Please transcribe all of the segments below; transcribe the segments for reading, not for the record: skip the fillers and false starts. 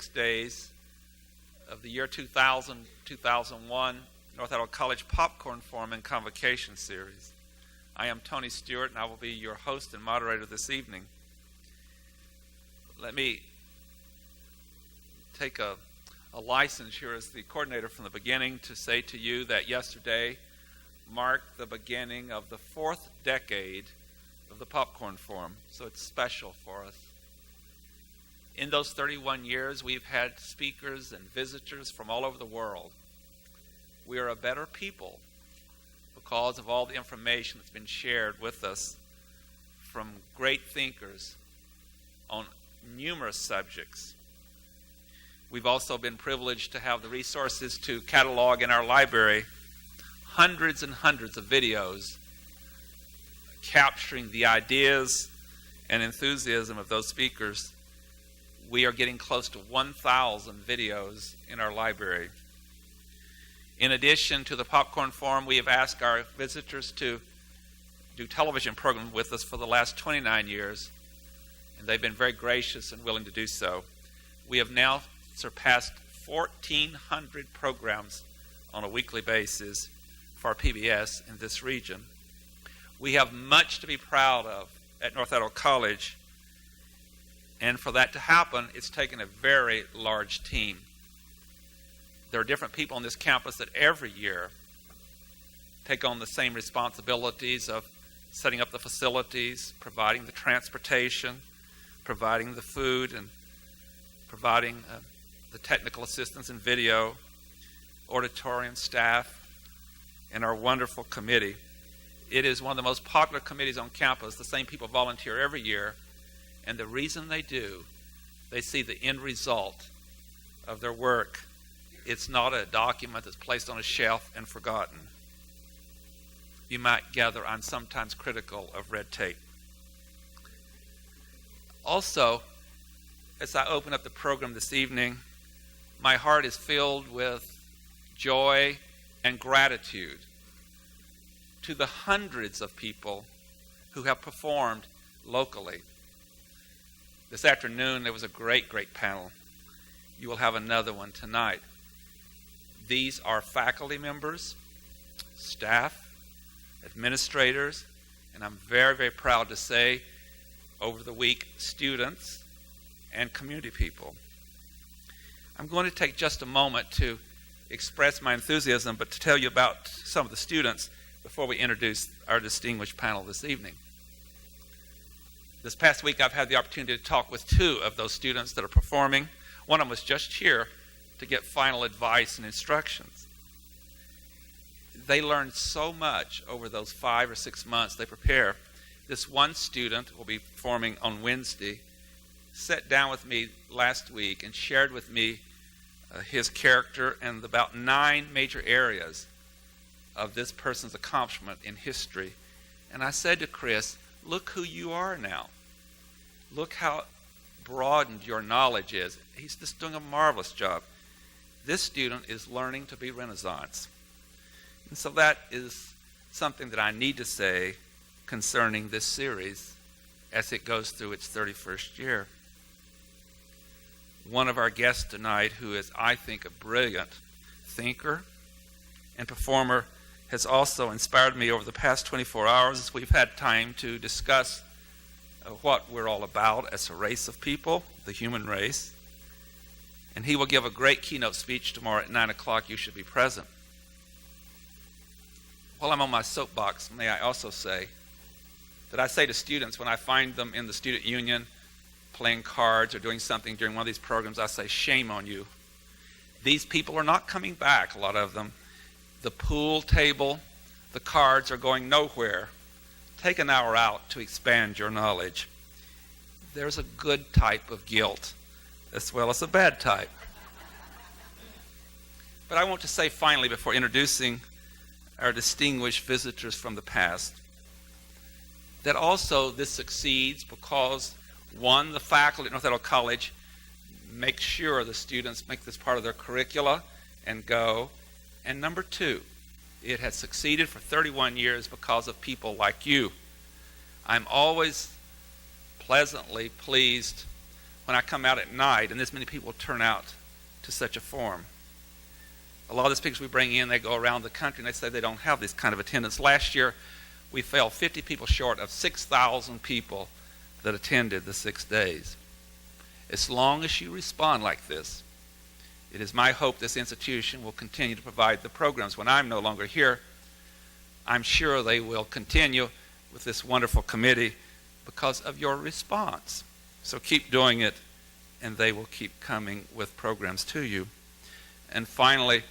6 days of the year 2000-2001 North Idaho College Popcorn Forum and Convocation Series. I am Tony Stewart, and I will be your host and moderator this evening. Let me take a license here as the coordinator from the beginning to say to you that yesterday marked the beginning of the 4th decade of the Popcorn Forum, so it's special for us. In those 31 years, we've had speakers and visitors from all over the world. We are a better people because of all the information that's been shared with us from great thinkers on numerous subjects. We've also been privileged to have the resources to catalog in our library hundreds and hundreds of videos capturing the ideas and enthusiasm of those speakers. We are getting close to 1,000 videos in our library. In addition to the Popcorn Forum, we have asked our visitors to do television programs with us for the last 29 years, and they've been very gracious and willing to do so. We have now surpassed 1,400 programs on a weekly basis for PBS in this region. We have much to be proud of at North Idaho College, and for that to happen, it's taken a very large team. There are different people on this campus that every year take on the same responsibilities of setting up the facilities, providing the transportation, providing the food, and providing the technical assistance and video, auditorium staff, and our wonderful committee. It is one of the most popular committees on campus. The same people volunteer every year. And the reason they do, they see the end result of their work. It's not a document that's placed on a shelf and forgotten. You might gather I'm sometimes critical of red tape. Also, as I open up the program this evening, my heart is filled with joy and gratitude to the hundreds of people who have performed locally. This afternoon, there was a great panel. You will have another one tonight. These are faculty members, staff, administrators, and I'm very, very proud to say, over the week, students and community people. I'm going to take just a moment to express my enthusiasm, but to tell you about some of the students before we introduce our distinguished panel this evening. This past week, I've had the opportunity to talk with 2 of those students that are performing. One of them was just here to get final advice and instructions. They learned so much over those 5 or 6 months they prepare. This one student will be performing on Wednesday, sat down with me last week and shared with me his character and about 9 major areas of this person's accomplishment in history. And I said to Chris, look who you are now. Look how broadened your knowledge is. He's just doing a marvelous job. This student is learning to be Renaissance. And so that is something that I need to say concerning this series as it goes through its 31st year. One of our guests tonight, who is, I think, a brilliant thinker and performer, has also inspired me over the past 24 hours as we've had time to discuss what we're all about as a race of people, the human race. And he will give a great keynote speech tomorrow at 9 o'clock. You should be present. While I'm on my soapbox, may I also say that I say to students when I find them in the student union playing cards or doing something during one of these programs, I say, shame on you. These people are not coming back, a lot of them. The pool table, the cards are going nowhere. Take an hour out to expand your knowledge. There's a good type of guilt as well as a bad type. But I want to say finally, before introducing our distinguished visitors from the past, that also this succeeds because, one, the faculty at North Idaho College make sure the students make this part of their curricula and go. And number 2, it has succeeded for 31 years because of people like you. I'm always pleasantly pleased when I come out at night and this many people turn out to such a forum. A lot of the speakers we bring in, they go around the country and they say they don't have this kind of attendance. Last year, we fell 50 people short of 6,000 people that attended the 6 days. As long as you respond like this, it is my hope this institution will continue to provide the programs. When I'm no longer here, I'm sure they will continue with this wonderful committee because of your response. So keep doing it, and they will keep coming with programs to you. And finally,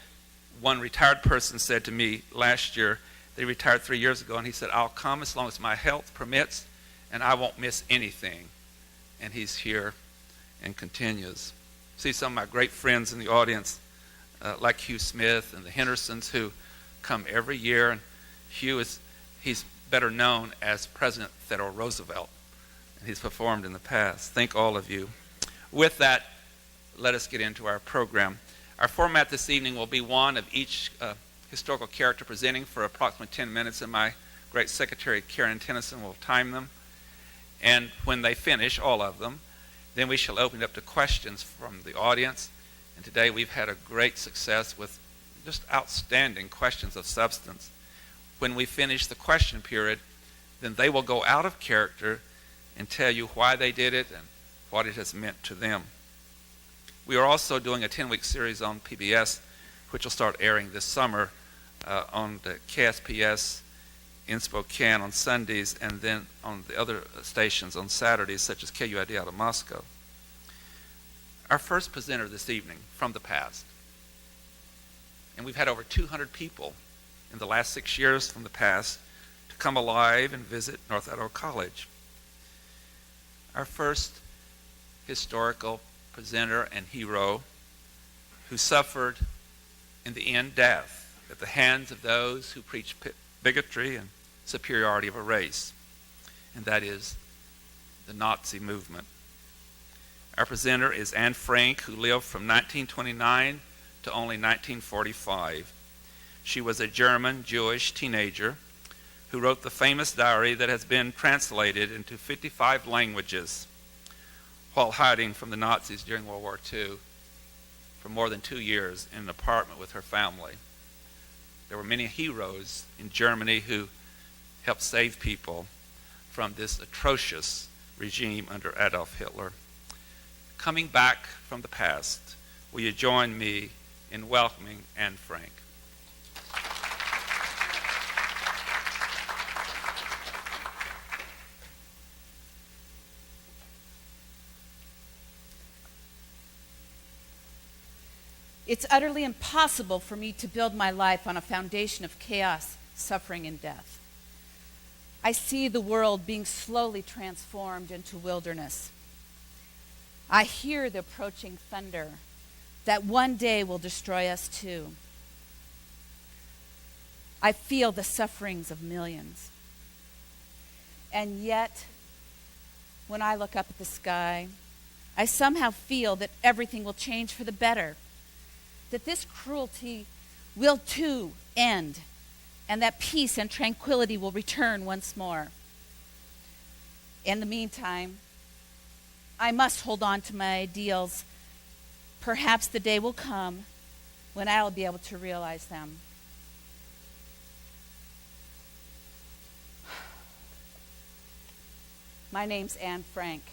one retired person said to me last year, they retired 3 years ago, and he said, I'll come as long as my health permits, and I won't miss anything. And he's here and continues. See some of my great friends in the audience, like Hugh Smith and the Hendersons, who come every year. And Hugh he's better known as President Theodore Roosevelt, and he's performed in the past. Thank all of you. With that, let us get into our program. Our format this evening will be one of each historical character presenting for approximately 10 minutes, and my great secretary, Karen Tennyson, will time them. And when they finish, all of them, then we shall open it up to questions from the audience. And today we've had a great success with just outstanding questions of substance. When we finish the question period, then they will go out of character and tell you why they did it and what it has meant to them. We are also doing a 10-week series on PBS, which will start airing this summer on the KSPS in Spokane on Sundays, and then on the other stations on Saturdays, such as KUID out of Moscow. Our first presenter this evening from the past, and we've had over 200 people in the last 6 years from the past to come alive and visit North Idaho College. Our first historical presenter and hero who suffered in the end death at the hands of those who preach bigotry and superiority of a race, and that is the Nazi movement. Our presenter is Anne Frank, who lived from 1929 to only 1945. She was a German Jewish teenager who wrote the famous diary that has been translated into 55 languages while hiding from the Nazis during World War II for more than 2 years in an apartment with her family. There were many heroes in Germany who helped save people from this atrocious regime under Adolf Hitler. Coming back from the past, will you join me in welcoming Anne Frank? It's utterly impossible for me to build my life on a foundation of chaos, suffering, and death. I see the world being slowly transformed into wilderness. I hear the approaching thunder that one day will destroy us too. I feel the sufferings of millions. And yet, when I look up at the sky, I somehow feel that everything will change for the better, that this cruelty will too end, and that peace and tranquility will return once more. In the meantime, I must hold on to my ideals. Perhaps the day will come when I will be able to realize them. My name's Anne Frank.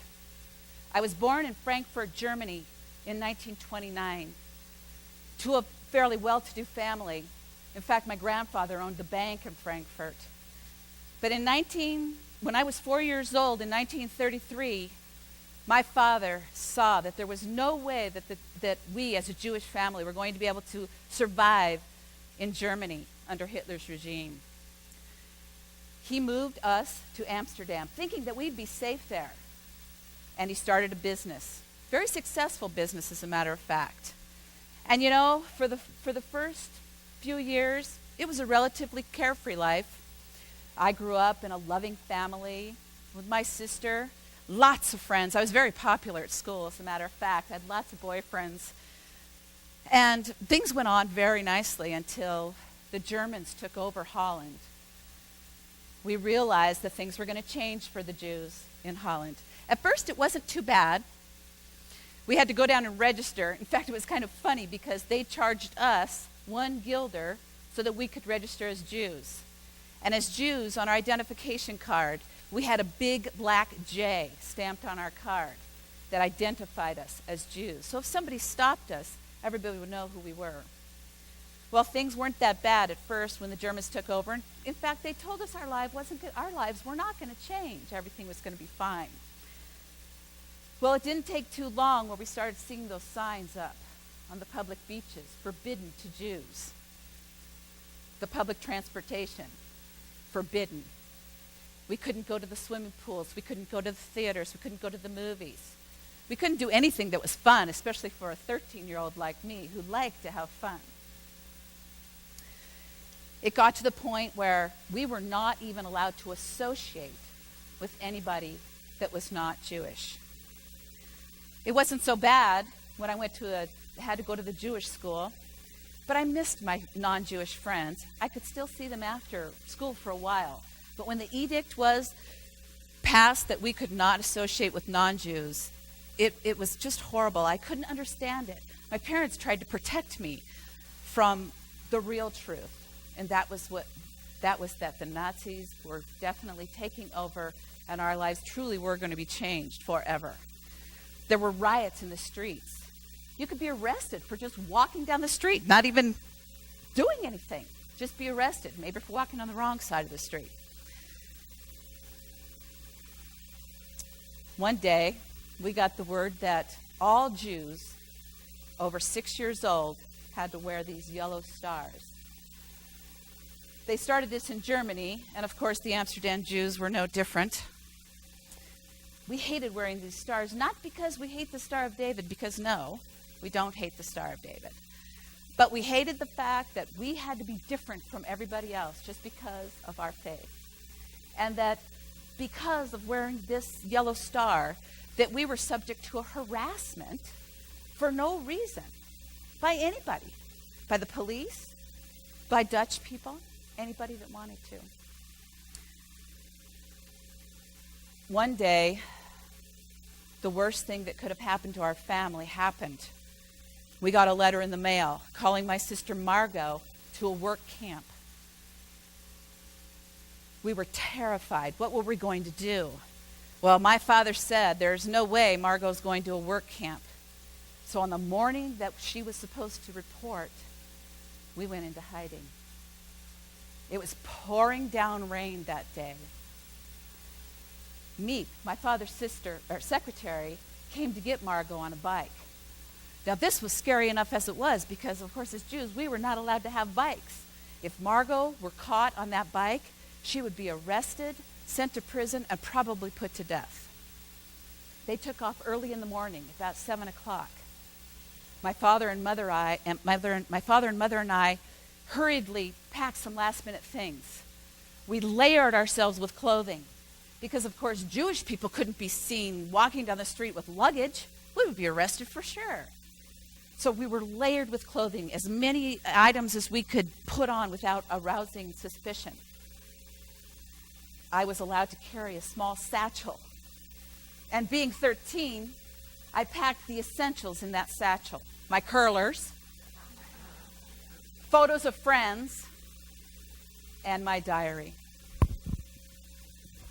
I was born in Frankfurt, Germany in 1929 to a fairly well-to-do family. In fact, my grandfather owned the bank in Frankfurt. But when I was 4 years old in 1933, my father saw that there was no way that we as a Jewish family were going to be able to survive in Germany under Hitler's regime. He moved us to Amsterdam, thinking that we'd be safe there. And he started a business, very successful business, as a matter of fact. And you know, for the first few years, it was a relatively carefree life. I grew up in a loving family with my sister, lots of friends. I was very popular at school, as a matter of fact. I had lots of boyfriends. And things went on very nicely until the Germans took over Holland. We realized that things were going to change for the Jews in Holland. At first, it wasn't too bad. We had to go down and register. In fact, it was kind of funny because they charged us 1 guilder so that we could register as Jews. And as Jews, on our identification card, we had a big black J stamped on our card that identified us as Jews. So if somebody stopped us, everybody would know who we were. Well, things weren't that bad at first when the Germans took over. In fact, they told us our lives were not going to change. Everything was going to be fine. Well, it didn't take too long where we started seeing those signs up on the public beaches, forbidden to Jews. The public transportation, forbidden. We couldn't go to the swimming pools. We couldn't go to the theaters. We couldn't go to the movies. We couldn't do anything that was fun, especially for a 13-year-old like me who liked to have fun. It got to the point where we were not even allowed to associate with anybody that was not Jewish. It wasn't so bad when I had to go to the Jewish school, but I missed my non-Jewish friends. I could still see them after school for a while. But when the edict was passed that we could not associate with non-Jews, it was just horrible. I couldn't understand it. My parents tried to protect me from the real truth. And that was that the Nazis were definitely taking over and our lives truly were going to be changed forever. There were riots in the streets. You could be arrested for just walking down the street, not even doing anything. Just be arrested, maybe for walking on the wrong side of the street. One day, we got the word that all Jews over 6 years old had to wear these yellow stars. They started this in Germany, and of course the Amsterdam Jews were no different. We hated wearing these stars, not because we hate the Star of David, because no, we don't hate the Star of David. But we hated the fact that we had to be different from everybody else just because of our faith. And that because of wearing this yellow star, that we were subject to a harassment for no reason by anybody, by the police, by Dutch people, anybody that wanted to. One day, the worst thing that could have happened to our family happened. We got a letter in the mail calling my sister Margot to a work camp. We were terrified. What were we going to do? Well, my father said, there's no way Margot's going to a work camp. So on the morning that she was supposed to report, we went into hiding. It was pouring down rain that day. Meek, my father's secretary, came to get Margot on a bike. Now, this was scary enough as it was because, of course, as Jews, we were not allowed to have bikes. If Margot were caught on that bike, she would be arrested, sent to prison, and probably put to death. They took off early in the morning, about 7 o'clock. My father and mother and I hurriedly packed some last-minute things. We layered ourselves with clothing because, of course, Jewish people couldn't be seen walking down the street with luggage. We would be arrested for sure. So we were layered with clothing, as many items as we could put on without arousing suspicion. I was allowed to carry a small satchel. And being 13, I packed the essentials in that satchel. My curlers, photos of friends, and my diary.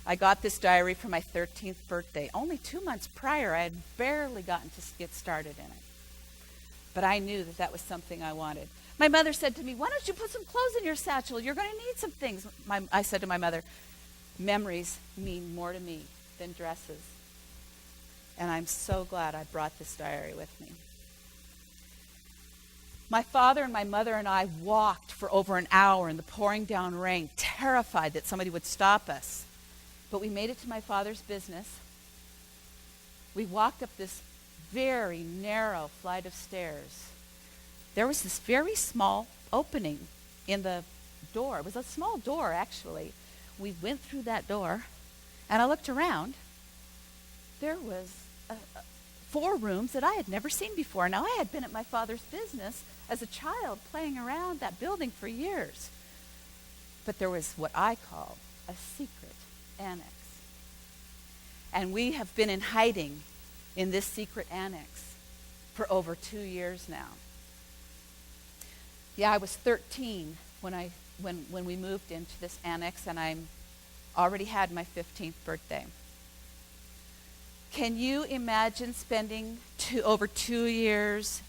I got this diary for my 13th birthday. Only 2 months prior, I had barely gotten to get started in it. But I knew that that was something I wanted. My mother said to me, why don't you put some clothes in your satchel? You're going to need some things. I said to my mother, memories mean more to me than dresses. And I'm so glad I brought this diary with me. My father and my mother and I walked for over an hour in the pouring down rain, terrified that somebody would stop us. But we made it to my father's business. We walked up this very narrow flight of stairs. There was this very small opening in the door. It was a small door, actually. We went through that door, and I looked around. There was 4 rooms that I had never seen before. Now, I had been at my father's business as a child playing around that building for years. But there was what I call a secret annex. And we have been in hiding in this secret annex for over 2 years now. Yeah, I was 13 when we moved into this annex, and I already had my 15th birthday. Can you imagine spending over 2 years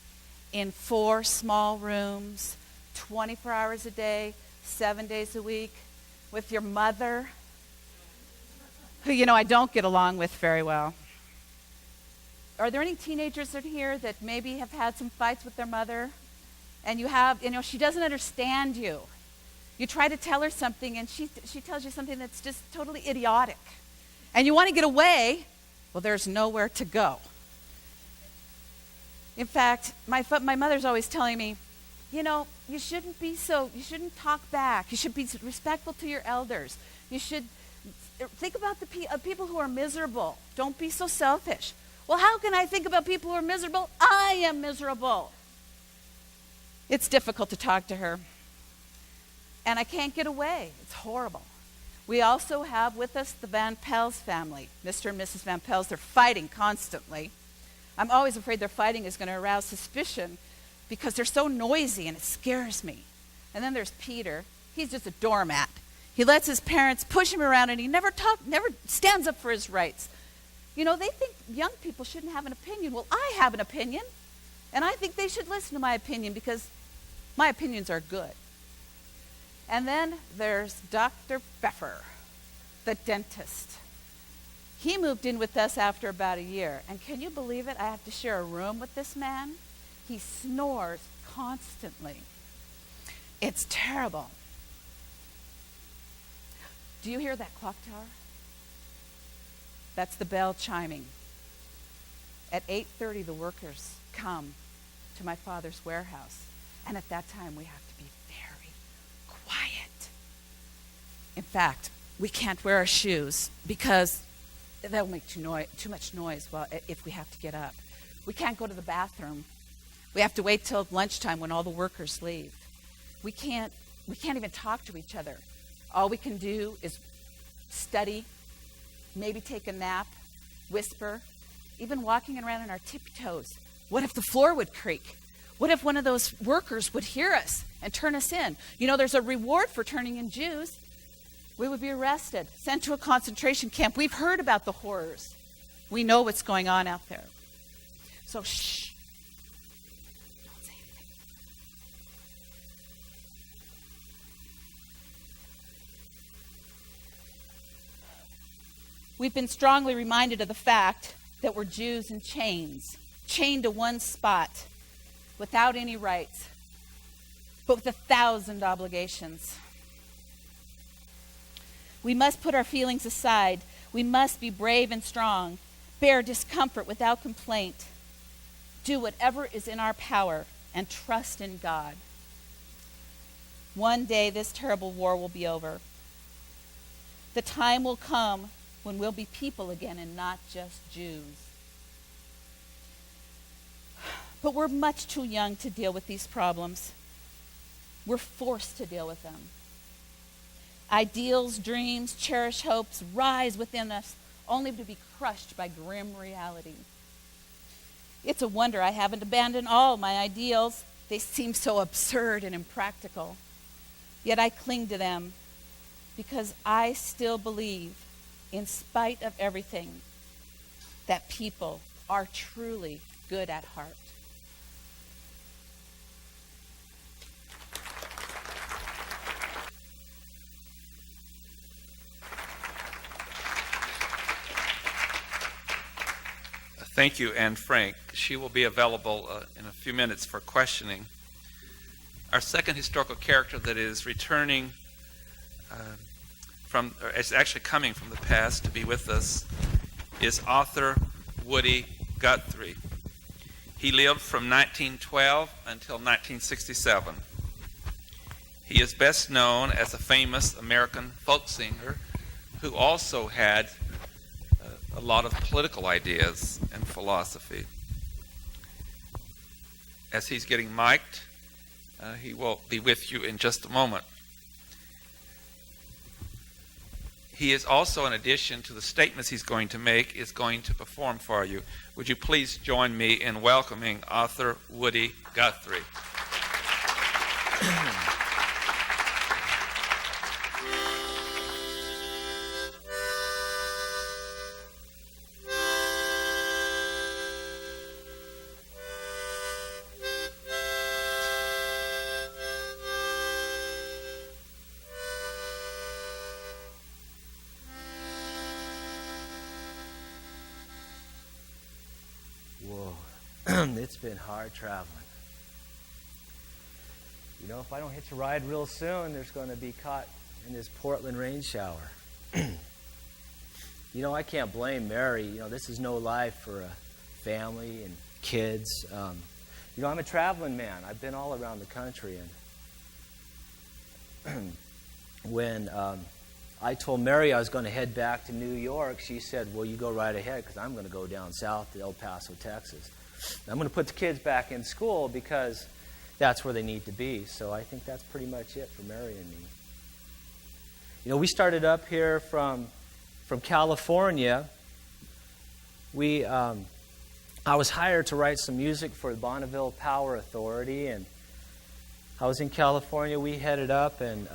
in 4 small rooms, 24 hours a day, 7 days a week, with your mother, who, I don't get along with very well? Are there any teenagers in here that maybe have had some fights with their mother? And she doesn't understand you. You try to tell her something, and she tells you something that's just totally idiotic. And you want to get away. Well, there's nowhere to go. In fact, my mother's always telling me, you shouldn't talk back. You should be respectful to your elders. You should think about the people who are miserable. Don't be so selfish. Well, how can I think about people who are miserable? I am miserable. It's difficult to talk to her. And I can't get away. It's horrible. We also have with us the Van Pels family, Mr. and Mrs. Van Pels. They're fighting constantly. I'm always afraid their fighting is going to arouse suspicion because they're so noisy and it scares me. And then there's Peter. He's just a doormat. He lets his parents push him around, and he never stands up for his rights. They think young people shouldn't have an opinion. Well, I have an opinion, and I think they should listen to my opinion because my opinions are good. And then there's Dr. Pfeffer, the dentist. He moved in with us after about a year. And can you believe it? I have to share a room with this man. He snores constantly. It's terrible. Do you hear that clock tower? That's the bell chiming. At 8:30, the workers come to my father's warehouse. And at that time, we have to be very quiet. In fact, we can't wear our shoes because that will make too much noise if we have to get up. We can't go to the bathroom. We have to wait till lunchtime when all the workers leave. We can't even talk to each other. All we can do is study, maybe take a nap, whisper, even walking around on our tippy toes. What if the floor would creak? What if one of those workers would hear us and turn us in? There's a reward for turning in Jews. We would be arrested, sent to a concentration camp. We've heard about the horrors. We know what's going on out there. So shh. Don't say anything. We've been strongly reminded of the fact that we're Jews in chains, chained to one spot, without any rights, but with 1,000 obligations. We must put our feelings aside. We must be brave and strong, bear discomfort without complaint, do whatever is in our power, and trust in God. One day this terrible war will be over. The time will come when we'll be people again and not just Jews. But we're much too young to deal with these problems. We're forced to deal with them. Ideals, dreams, cherished hopes rise within us only to be crushed by grim reality. It's a wonder I haven't abandoned all my ideals. They seem so absurd and impractical. Yet I cling to them because I still believe, in spite of everything, that people are truly good at heart. Thank you, Anne Frank. She will be available in a few minutes for questioning. Our second historical character that is returning is actually coming from the past to be with us, is author Woody Guthrie. He lived from 1912 until 1967. He is best known as a famous American folk singer who also had a lot of political ideas and philosophy. As he's getting mic'd, he will be with you in just a moment. he is also, in addition to the statements he's going to make, is going to perform for you. Would you please join me in welcoming author Woody Guthrie? It's been hard traveling. You know, if I don't hitch a ride real soon, there's going to be caught in this Portland rain shower. You know, I can't blame Mary. You know, this is no life for a family and kids. You know, I'm a traveling man. I've been all around the country. And when I told Mary I was going to head back to New York, she said, well, you go right ahead because I'm going to go down south to El Paso, Texas. I'm going to put the kids back in school because that's where they need to be. So I think that's pretty much it for Mary and me. You know, we started up here from California. I was hired to write some music for the Bonneville Power Authority, and I was in California. We headed up, and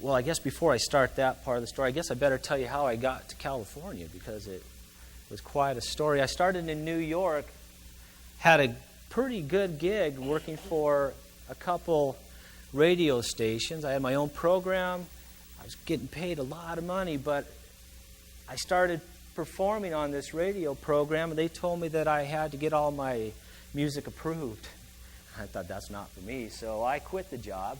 well, I guess before I start that part of the story, I guess I better tell you how I got to California because it was quite a story. I started in New York. Had a pretty good gig working for a couple radio stations. I had my own program. I was getting paid a lot of money, but I started performing on this radio program, and they told me that I had to get all my music approved. I thought, that's not for me, so I quit the job.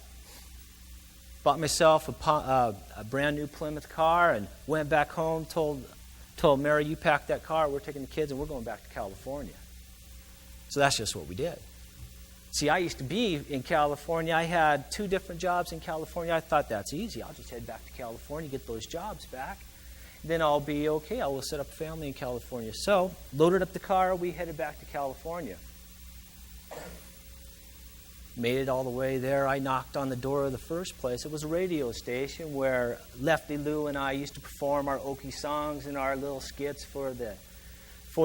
Bought myself a brand new Plymouth car and went back home, told Mary, you pack that car, we're taking the kids, and we're going back to California. So that's just what we did. See, I used to be in California. I had 2 different jobs in California. I thought, that's easy. I'll just head back to California, get those jobs back. Then I'll be okay. I will set up a family in California. So, loaded up the car. We headed back to California. Made it all the way there. I knocked on the door of the first place. It was a radio station where Lefty Lou and I used to perform our Okie songs and our little skits for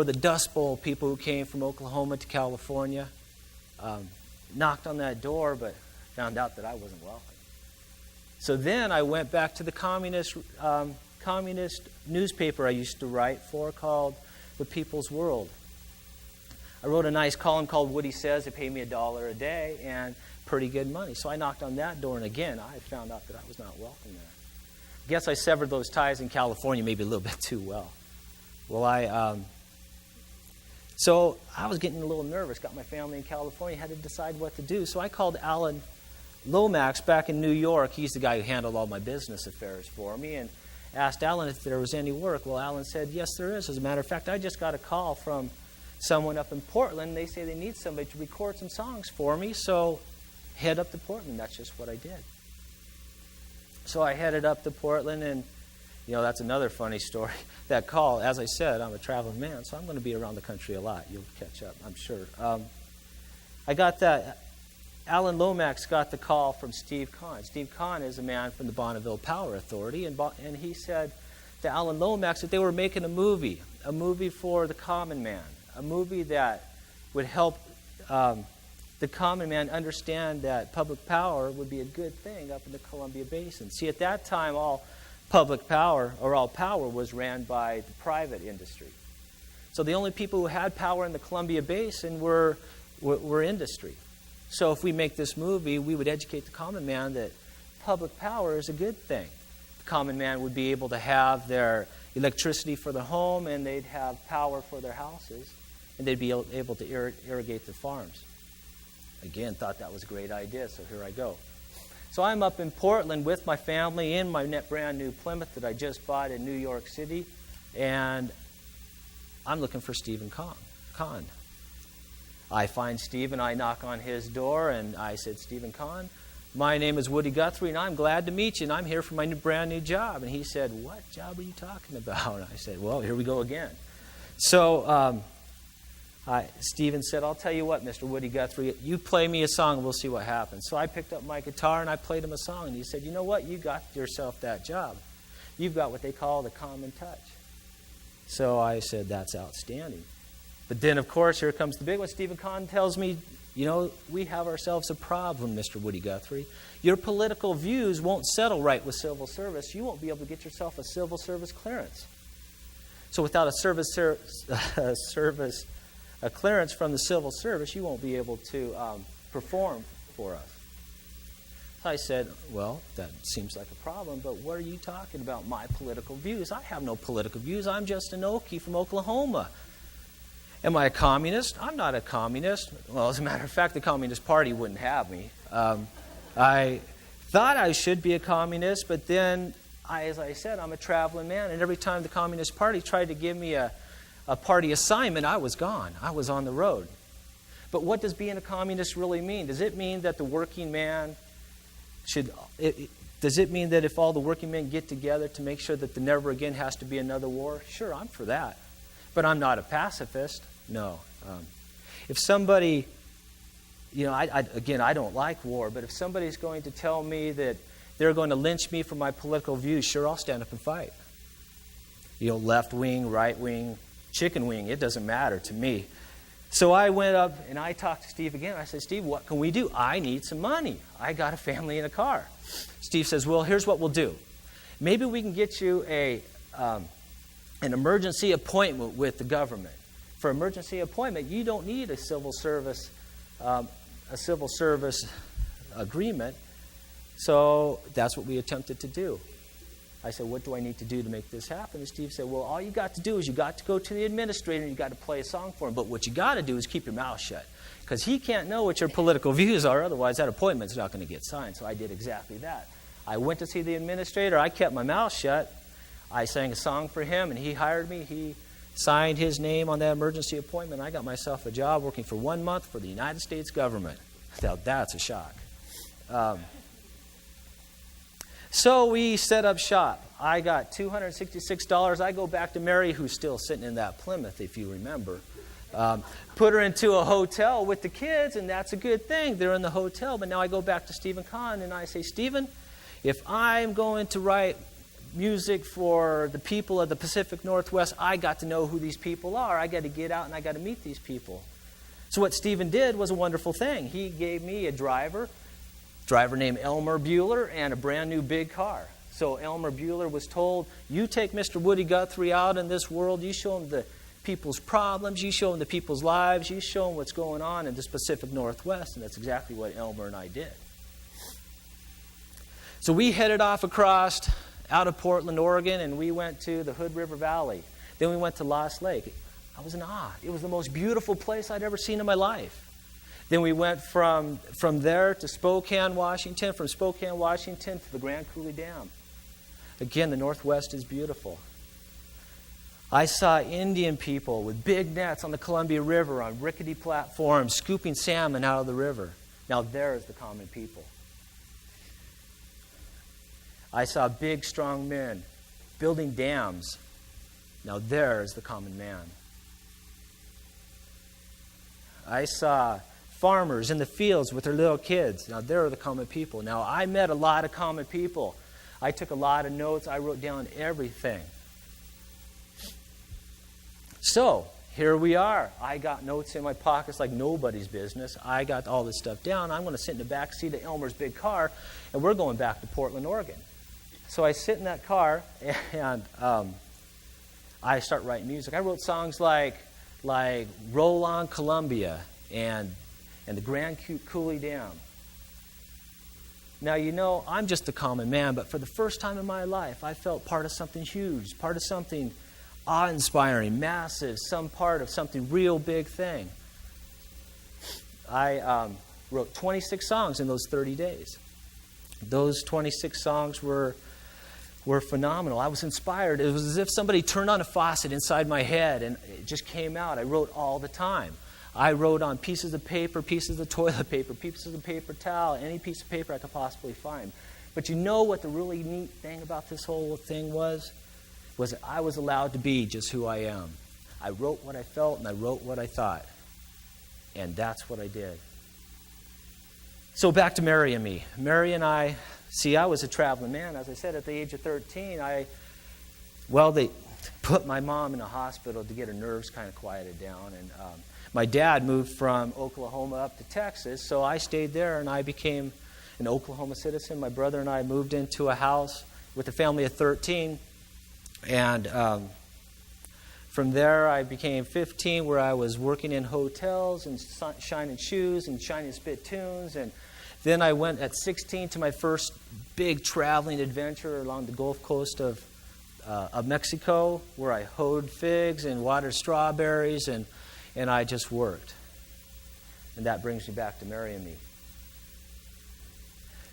the Dust Bowl people who came from Oklahoma to California. Knocked on that door, but found out that I wasn't welcome. So then I went back to the communist newspaper I used to write for called The People's World. I wrote a nice column called Woody Says. They paid me $1 a day and pretty good money. So I knocked on that door, and again, I found out that I was not welcome there. I guess I severed those ties in California maybe a little bit too well. Well, so I was getting a little nervous, got my family in California, had to decide what to do. So I called Alan Lomax back in New York. He's the guy who handled all my business affairs for me, and asked Alan if there was any work. Well, Alan said, yes, there is. As a matter of fact, I just got a call from someone up in Portland. They say they need somebody to record some songs for me, so head up to Portland. That's just what I did. So I headed up to Portland, and you know, that's another funny story. That call, as I said, I'm a traveling man, so I'm going to be around the country a lot. You'll catch up, I'm sure. I got that. Alan Lomax got the call from Steve Kahn. Steve Kahn is a man from the Bonneville Power Authority, and he said to Alan Lomax that they were making a movie for the common man, a movie that would help the common man understand that public power would be a good thing up in the Columbia Basin. See, at that time, all public power, or all power, was ran by the private industry. So the only people who had power in the Columbia Basin were industry. So if we make this movie, we would educate the common man that public power is a good thing. The common man would be able to have their electricity for the home, and they'd have power for their houses, and they'd be able to irrigate their farms. Again, thought that was a great idea, so here I go. So I'm up in Portland with my family in my brand new Plymouth that I just bought in New York City, and I'm looking for Stephen Kahn. I find Stephen, I knock on his door, and I said, Stephen Kahn, my name is Woody Guthrie, and I'm glad to meet you, and I'm here for my brand new job. And he said, what job are you talking about? And I said, well, here we go again. So Stephen said, I'll tell you what, Mr. Woody Guthrie, you play me a song and we'll see what happens. So I picked up my guitar and I played him a song, and he said, you know what, you got yourself that job. You've got what they call the common touch. So I said, that's outstanding. But then, of course, here comes the big one. Stephen Kahn tells me, we have ourselves a problem, Mr. Woody Guthrie. Your political views won't settle right with civil service. You won't be able to get yourself a civil service clearance. So without a clearance from the civil service, you won't be able to perform for us. So I said, well, that seems like a problem, but what are you talking about, my political views? I have no political views. I'm just an Okie from Oklahoma. Am I a communist? I'm not a communist. Well, as a matter of fact, the Communist Party wouldn't have me. I thought I should be a communist, but then, as I said, I'm a traveling man, and every time the Communist Party tried to give me a party assignment, I was gone. I was on the road. But what does being a communist really mean? Does it mean that the working man does it mean that if all the working men get together to make sure that there never again has to be another war? Sure, I'm for that. But I'm not a pacifist. No. If somebody, I don't like war, but if somebody's going to tell me that they're going to lynch me for my political views, sure, I'll stand up and fight. Left wing, right wing, chicken wing, it doesn't matter to me. So I went up and I talked to Steve again. I said, Steve, what can we do? I need some money. I got a family and a car. Steve says, well, here's what we'll do. Maybe we can get you an emergency appointment with the government. For emergency appointment, you don't need a civil service agreement. So that's what we attempted to do. I said, what do I need to do to make this happen? And Steve said, well, all you got to do is you got to go to the administrator and you got to play a song for him. But what you got to do is keep your mouth shut. Because he can't know what your political views are. Otherwise, that appointment's not going to get signed. So I did exactly that. I went to see the administrator. I kept my mouth shut. I sang a song for him, and he hired me. He signed his name on that emergency appointment. I got myself a job working for 1 month for the United States government. Now, that's a shock. So we set up shop. I got $266. I go back to Mary, who's still sitting in that Plymouth, if you remember. Put her into a hotel with the kids, and that's a good thing. They're in the hotel. But now I go back to Stephen Kahn, and I say, Stephen, if I'm going to write music for the people of the Pacific Northwest, I got to know who these people are. I got to get out, and I got to meet these people. So what Stephen did was a wonderful thing. He gave me a driver named Elmer Bueller, and a brand new big car. So Elmer Bueller was told, you take Mr. Woody Guthrie out in this world, you show him the people's problems, you show him the people's lives, you show him what's going on in this Pacific Northwest, and that's exactly what Elmer and I did. So we headed off across out of Portland, Oregon, and we went to the Hood River Valley. Then we went to Lost Lake. I was in awe. It was the most beautiful place I'd ever seen in my life. Then we went from there to Spokane, Washington, from Spokane, Washington to the Grand Coulee Dam. Again, the Northwest is beautiful. I saw Indian people with big nets on the Columbia River on rickety platforms scooping salmon out of the river. Now there's the common people. I saw big, strong men building dams. Now there's the common man. I saw farmers in the fields with their little kids. Now, they're the common people. Now, I met a lot of common people. I took a lot of notes. I wrote down everything. So, here we are. I got notes in my pockets like nobody's business. I got all this stuff down. I'm going to sit in the back seat of Elmer's big car, and we're going back to Portland, Oregon. So I sit in that car, and I start writing music. I wrote songs like Roll on Columbia and the Grand Coulee Dam. Now, I'm just a common man, but for the first time in my life, I felt part of something huge, part of something awe-inspiring, massive, some part of something real big thing. I wrote 26 songs in those 30 days. Those 26 songs were phenomenal. I was inspired. It was as if somebody turned on a faucet inside my head, and it just came out. I wrote all the time. I wrote on pieces of paper, pieces of toilet paper, pieces of paper towel, any piece of paper I could possibly find. But you know what the really neat thing about this whole thing was that I was allowed to be just who I am. I wrote what I felt, and I wrote what I thought. And that's what I did. So back to Mary and me. Mary and I was a traveling man. As I said, at the age of 13, I well, they put my mom in a hospital to get her nerves kind of quieted down. And my dad moved from Oklahoma up to Texas, so I stayed there and I became an Oklahoma citizen. My brother and I moved into a house with a family of 13. And from there, I became 15, where I was working in hotels and shining shoes and shining spittoons. And then I went at 16 to my first big traveling adventure along the Gulf Coast of Mexico, where I hoed figs and watered strawberries, and I just worked. And that brings me back to marrying me.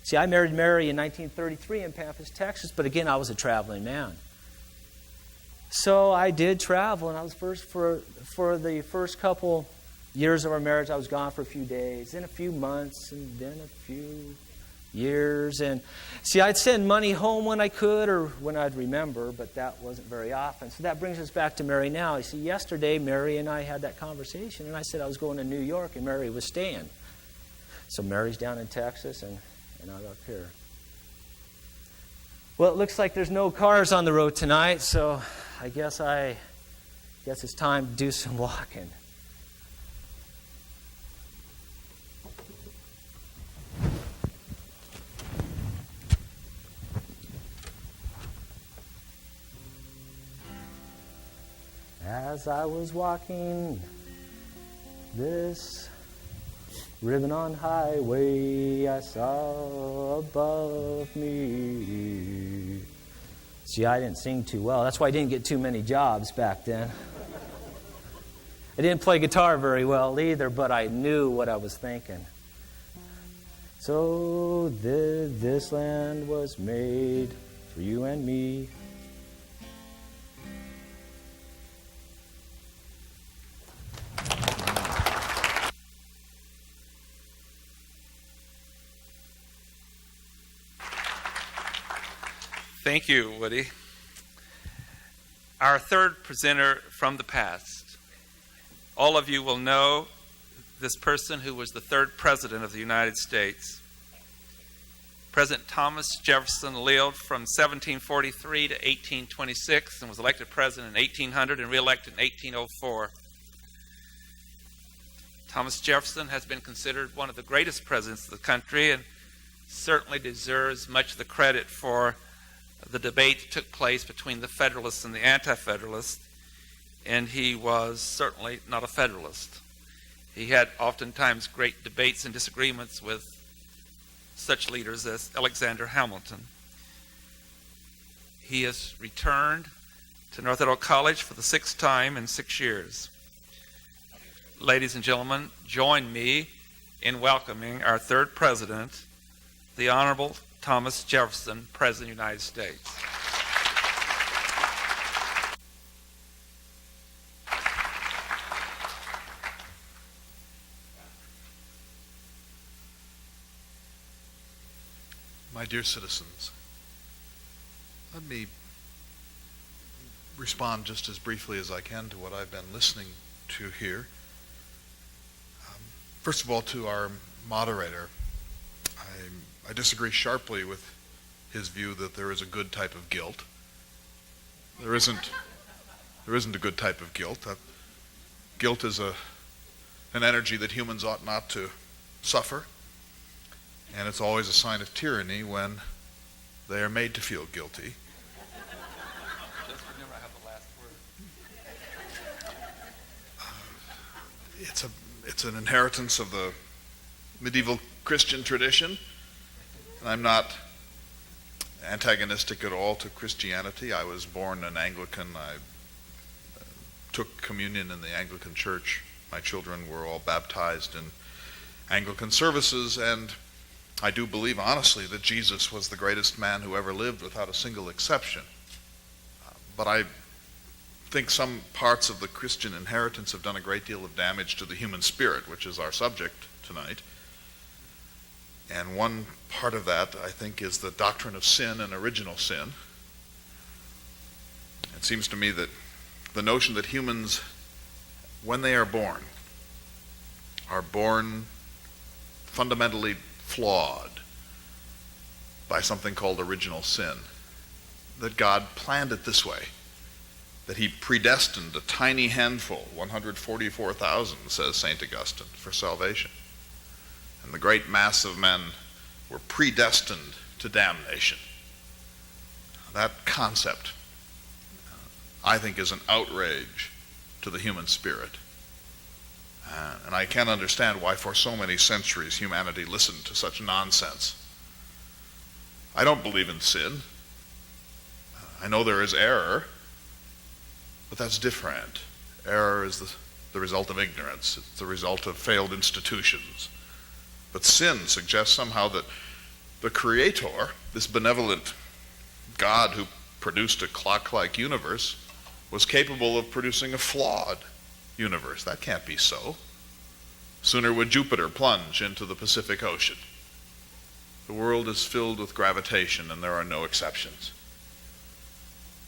See, I married Mary in 1933 in Pampas, Texas, but again, I was a traveling man. So I did travel, and I was for the first couple years of our marriage, I was gone for a few days, then a few months, and then a few years. And see, I'd send money home when I could or when I'd remember, but that wasn't very often. So that brings us back to Mary now. You see, yesterday, Mary and I had that conversation, and I said I was going to New York, and Mary was staying. So Mary's down in Texas, and I'm up here. Well, it looks like there's no cars on the road tonight, so I guess it's time to do some walking. As I was walking this ribbon-on highway, I saw above me. See, I didn't sing too well. That's why I didn't get too many jobs back then. I didn't play guitar very well either, but I knew what I was thinking. So this land was made for you and me. Thank you, Woody. Our third presenter from the past. All of you will know this person who was the third president of the United States. President Thomas Jefferson lived from 1743 to 1826 and was elected president in 1800 and re-elected in 1804. Thomas Jefferson has been considered one of the greatest presidents of the country and certainly deserves much of the credit for the debate that took place between the Federalists and the Anti-Federalists, and he was certainly not a Federalist. He had oftentimes great debates and disagreements with such leaders as Alexander Hamilton. He has returned to North Idaho College for the 6th time in 6 years. Ladies and gentlemen, join me in welcoming our third president, the Honorable Thomas Jefferson, President of the United States. My dear citizens, let me respond just as briefly as I can to what I've been listening to here. First of all, to our moderator, I disagree sharply with his view that there is a good type of guilt. There isn't a good type of guilt. Guilt is an energy that humans ought not to suffer, and it's always a sign of tyranny when they are made to feel guilty. Just remember I have the last word. It's an inheritance of the medieval Christian tradition. I'm not antagonistic at all to Christianity. I was born an Anglican. I took communion in the Anglican Church. My children were all baptized in Anglican services, and I do believe honestly that Jesus was the greatest man who ever lived without a single exception. But I think some parts of the Christian inheritance have done a great deal of damage to the human spirit, which is our subject tonight. And one part of that, I think, is the doctrine of sin and original sin. It seems to me that the notion that humans, when they are born fundamentally flawed by something called original sin, that God planned it this way. that he predestined a tiny handful, 144,000, says St. Augustine, for salvation. And the great mass of men were predestined to damnation. That concept, I think, is an outrage to the human spirit. And I can't understand why for so many centuries humanity listened to such nonsense. I don't believe in sin. I know there is error, but that's different. Error is the result of ignorance. It's the result of failed institutions. But sin suggests somehow that the Creator, this benevolent God who produced a clock-like universe, was capable of producing a flawed universe. That can't be so. Sooner would Jupiter plunge into the Pacific Ocean. The world is filled with gravitation, and there are no exceptions.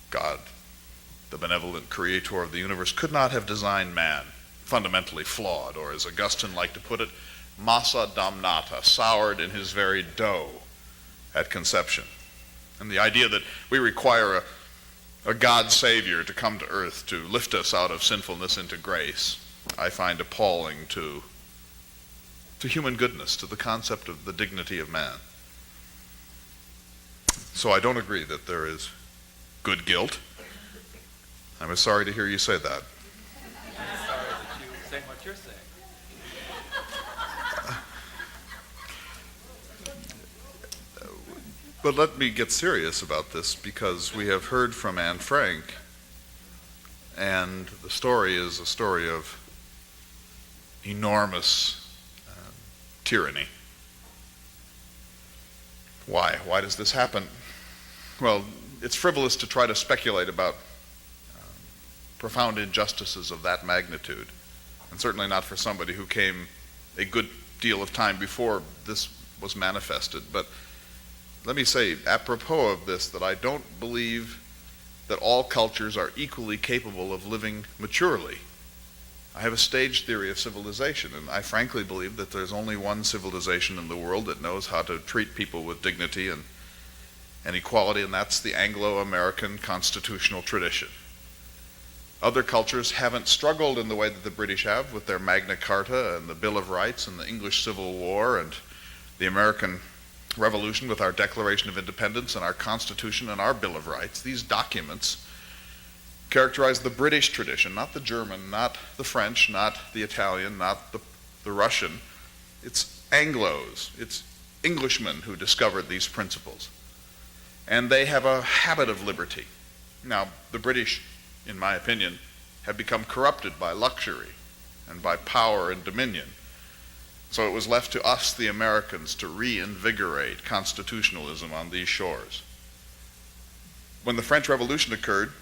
God, the benevolent creator of the universe, could not have designed man fundamentally flawed, or as Augustine liked to put it, massa damnata, soured in his very dough at conception. And the idea that we require a God Savior to come to earth to lift us out of sinfulness into grace, I find appalling to human goodness, to the concept of the dignity of man. So I don't agree that there is good guilt. I'm sorry to hear you say that. I'm sorry that you say what you're saying. But let me get serious about this, because we have heard from Anne Frank, and the story is a story of enormous tyranny. Why? Why does this happen? Well, it's frivolous to try to speculate about profound injustices of that magnitude, and certainly not for somebody who came a good deal of time before this was manifested. But let me say, apropos of this, that I don't believe that all cultures are equally capable of living maturely. I have a stage theory of civilization, and I frankly believe that there's only one civilization in the world that knows how to treat people with dignity and equality, and that's the Anglo-American constitutional tradition. Other cultures haven't struggled in the way that the British have with their Magna Carta and the Bill of Rights and the English Civil War and the American Revolution with our Declaration of Independence and our Constitution and our Bill of Rights. These documents characterize the British tradition, not the German, not the French, not the Italian, not the Russian. It's Anglos, it's Englishmen who discovered these principles. And they have a habit of liberty. Now, the British, in my opinion, have become corrupted by luxury and by power and dominion. So it was left to us, the Americans, to reinvigorate constitutionalism on these shores. When the French Revolution occurred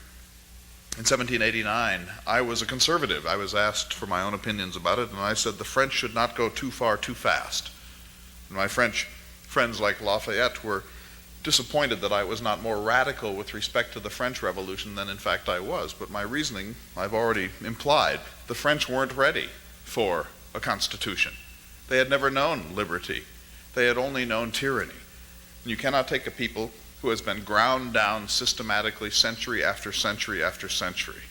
in 1789, I was a conservative. I was asked for my own opinions about it, and I said the French should not go too far too fast. And my French friends like Lafayette were disappointed that I was not more radical with respect to the French Revolution than in fact I was. But my reasoning, I've already implied. The French weren't ready for a constitution. They had never known liberty. They had only known tyranny. And you cannot take a people who has been ground down systematically century after century after century,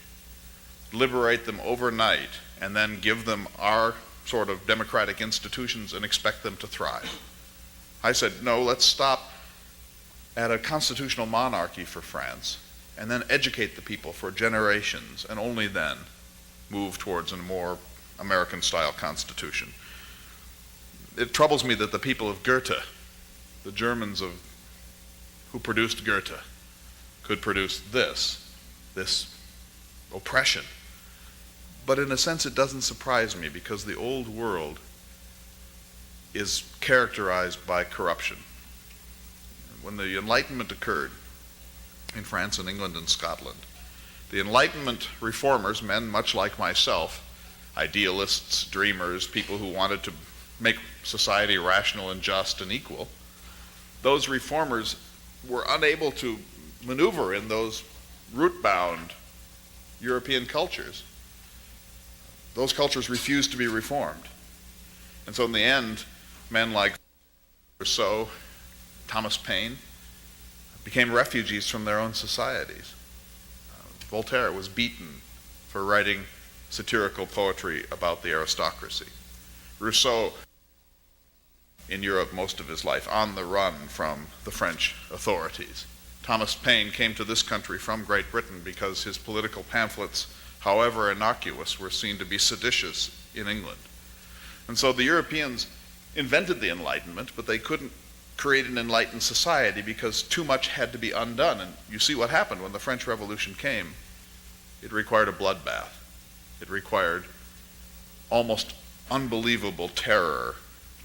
liberate them overnight, and then give them our sort of democratic institutions and expect them to thrive. I said, no, let's stop at a constitutional monarchy for France, and then educate the people for generations, and only then move towards a more American-style constitution. It troubles me that the people of Goethe, the Germans who produced Goethe, could produce this oppression. But in a sense it doesn't surprise me, because the old world is characterized by corruption. When the Enlightenment occurred in France and England and Scotland, the Enlightenment reformers, men much like myself, idealists, dreamers, people who wanted to make society rational and just and equal, those reformers were unable to maneuver in those root-bound European cultures. Those cultures refused to be reformed. And so in the end, men like Rousseau, Thomas Paine, became refugees from their own societies. Voltaire was beaten for writing satirical poetry about the aristocracy. Rousseau, in Europe most of his life, on the run from the French authorities. Thomas Paine came to this country from Great Britain because his political pamphlets, however innocuous, were seen to be seditious in England. And so the Europeans invented the Enlightenment, but they couldn't create an enlightened society because too much had to be undone. And you see what happened when the French Revolution came. It required a bloodbath. It required almost unbelievable terror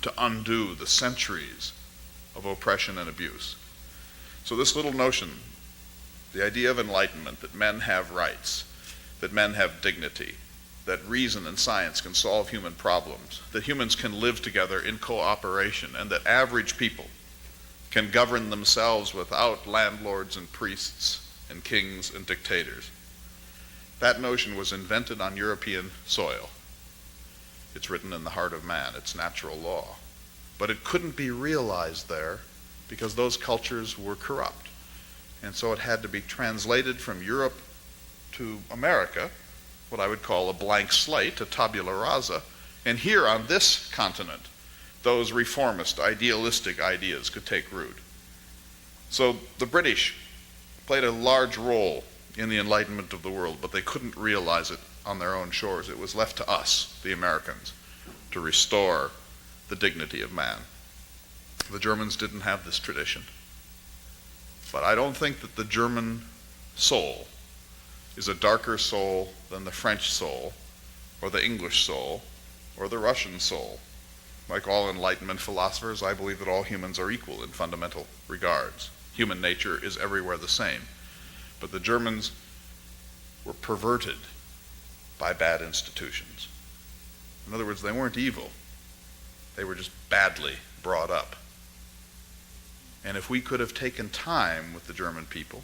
to undo the centuries of oppression and abuse. So this little notion, the idea of enlightenment, that men have rights, that men have dignity, that reason and science can solve human problems, that humans can live together in cooperation, and that average people can govern themselves without landlords and priests and kings and dictators. That notion was invented on European soil. It's written in the heart of man. It's natural law. But it couldn't be realized there because those cultures were corrupt. And so it had to be translated from Europe to America, what I would call a blank slate, a tabula rasa. And here on this continent, those reformist, idealistic ideas could take root. So the British played a large role in the enlightenment of the world, but they couldn't realize it on their own shores. It was left to us, the Americans, to restore the dignity of man. The Germans didn't have this tradition. But I don't think that the German soul is a darker soul than the French soul, or the English soul, or the Russian soul. Like all Enlightenment philosophers, I believe that all humans are equal in fundamental regards. Human nature is everywhere the same. But the Germans were perverted by bad institutions. In other words, they weren't evil. They were just badly brought up. And if we could have taken time with the German people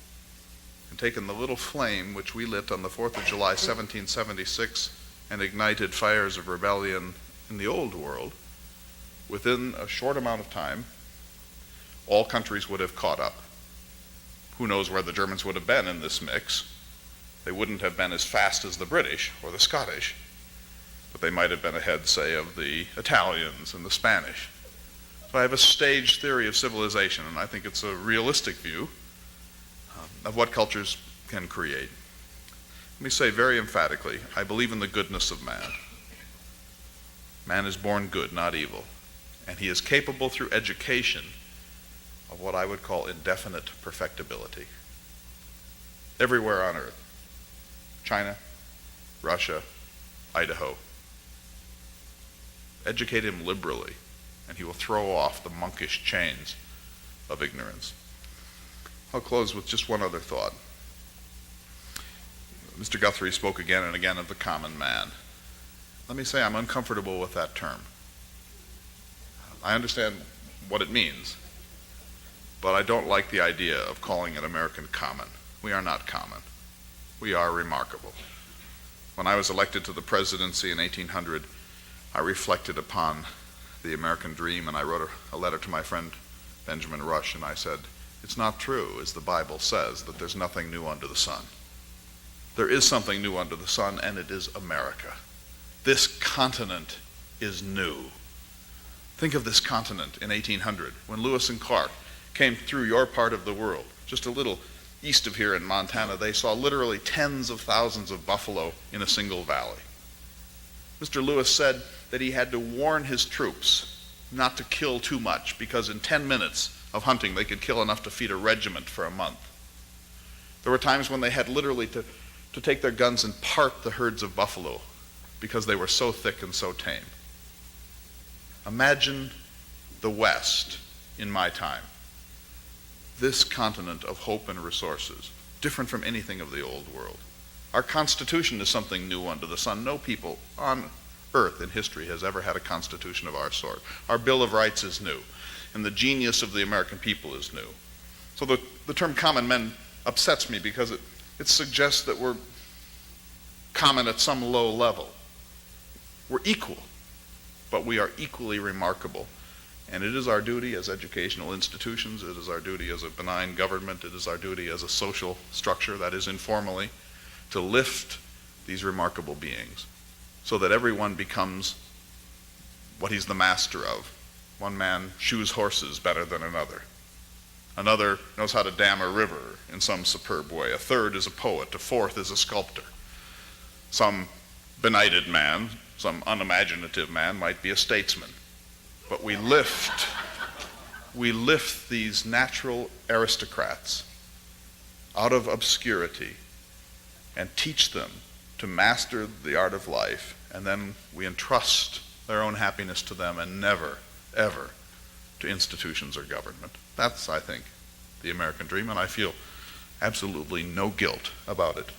and taken the little flame which we lit on the 4th of July, 1776, and ignited fires of rebellion in the old world, within a short amount of time, all countries would have caught up. Who knows where the Germans would have been in this mix? They wouldn't have been as fast as the British or the Scottish, but they might have been ahead, say, of the Italians and the Spanish. So I have a staged theory of civilization, and I think it's a realistic view of what cultures can create. Let me say very emphatically, I believe in the goodness of man. Man is born good, not evil, and he is capable through education of what I would call indefinite perfectibility. Everywhere on earth, China, Russia, Idaho. Educate him liberally, and he will throw off the monkish chains of ignorance. I'll close with just one other thought. Mr. Guthrie spoke again and again of the common man. Let me say I'm uncomfortable with that term. I understand what it means, but I don't like the idea of calling it American common. We are not common. We are remarkable. When I was elected to the presidency in 1800, I reflected upon the American dream, and I wrote a letter to my friend Benjamin Rush, and I said, it's not true, as the Bible says, that there's nothing new under the sun. There is something new under the sun, and it is America. This continent is new. Think of this continent in 1800, when Lewis and Clark came through your part of the world, just a little east of here in Montana. They saw literally tens of thousands of buffalo in a single valley. Mr. Lewis said that he had to warn his troops not to kill too much, because in 10 minutes of hunting they could kill enough to feed a regiment for a month. There were times when they had literally to take their guns and part the herds of buffalo because they were so thick and so tame. Imagine the West in my time. This continent of hope and resources, different from anything of the old world. Our Constitution is something new under the sun. No people on earth in history has ever had a constitution of our sort. Our Bill of Rights is new, and the genius of the American people is new. So the term common men upsets me because it suggests that we're common at some low level. We're equal, but we are equally remarkable. And it is our duty as educational institutions, it is our duty as a benign government, it is our duty as a social structure, that is informally, to lift these remarkable beings so that everyone becomes what he's the master of. One man shoes horses better than another. Another knows how to dam a river in some superb way. A third is a poet. A fourth is a sculptor. Some benighted man, some unimaginative man might be a statesman. But we lift these natural aristocrats out of obscurity and teach them to master the art of life, and then we entrust their own happiness to them and never, ever to institutions or government. That's, I think, the American dream, and I feel absolutely no guilt about it.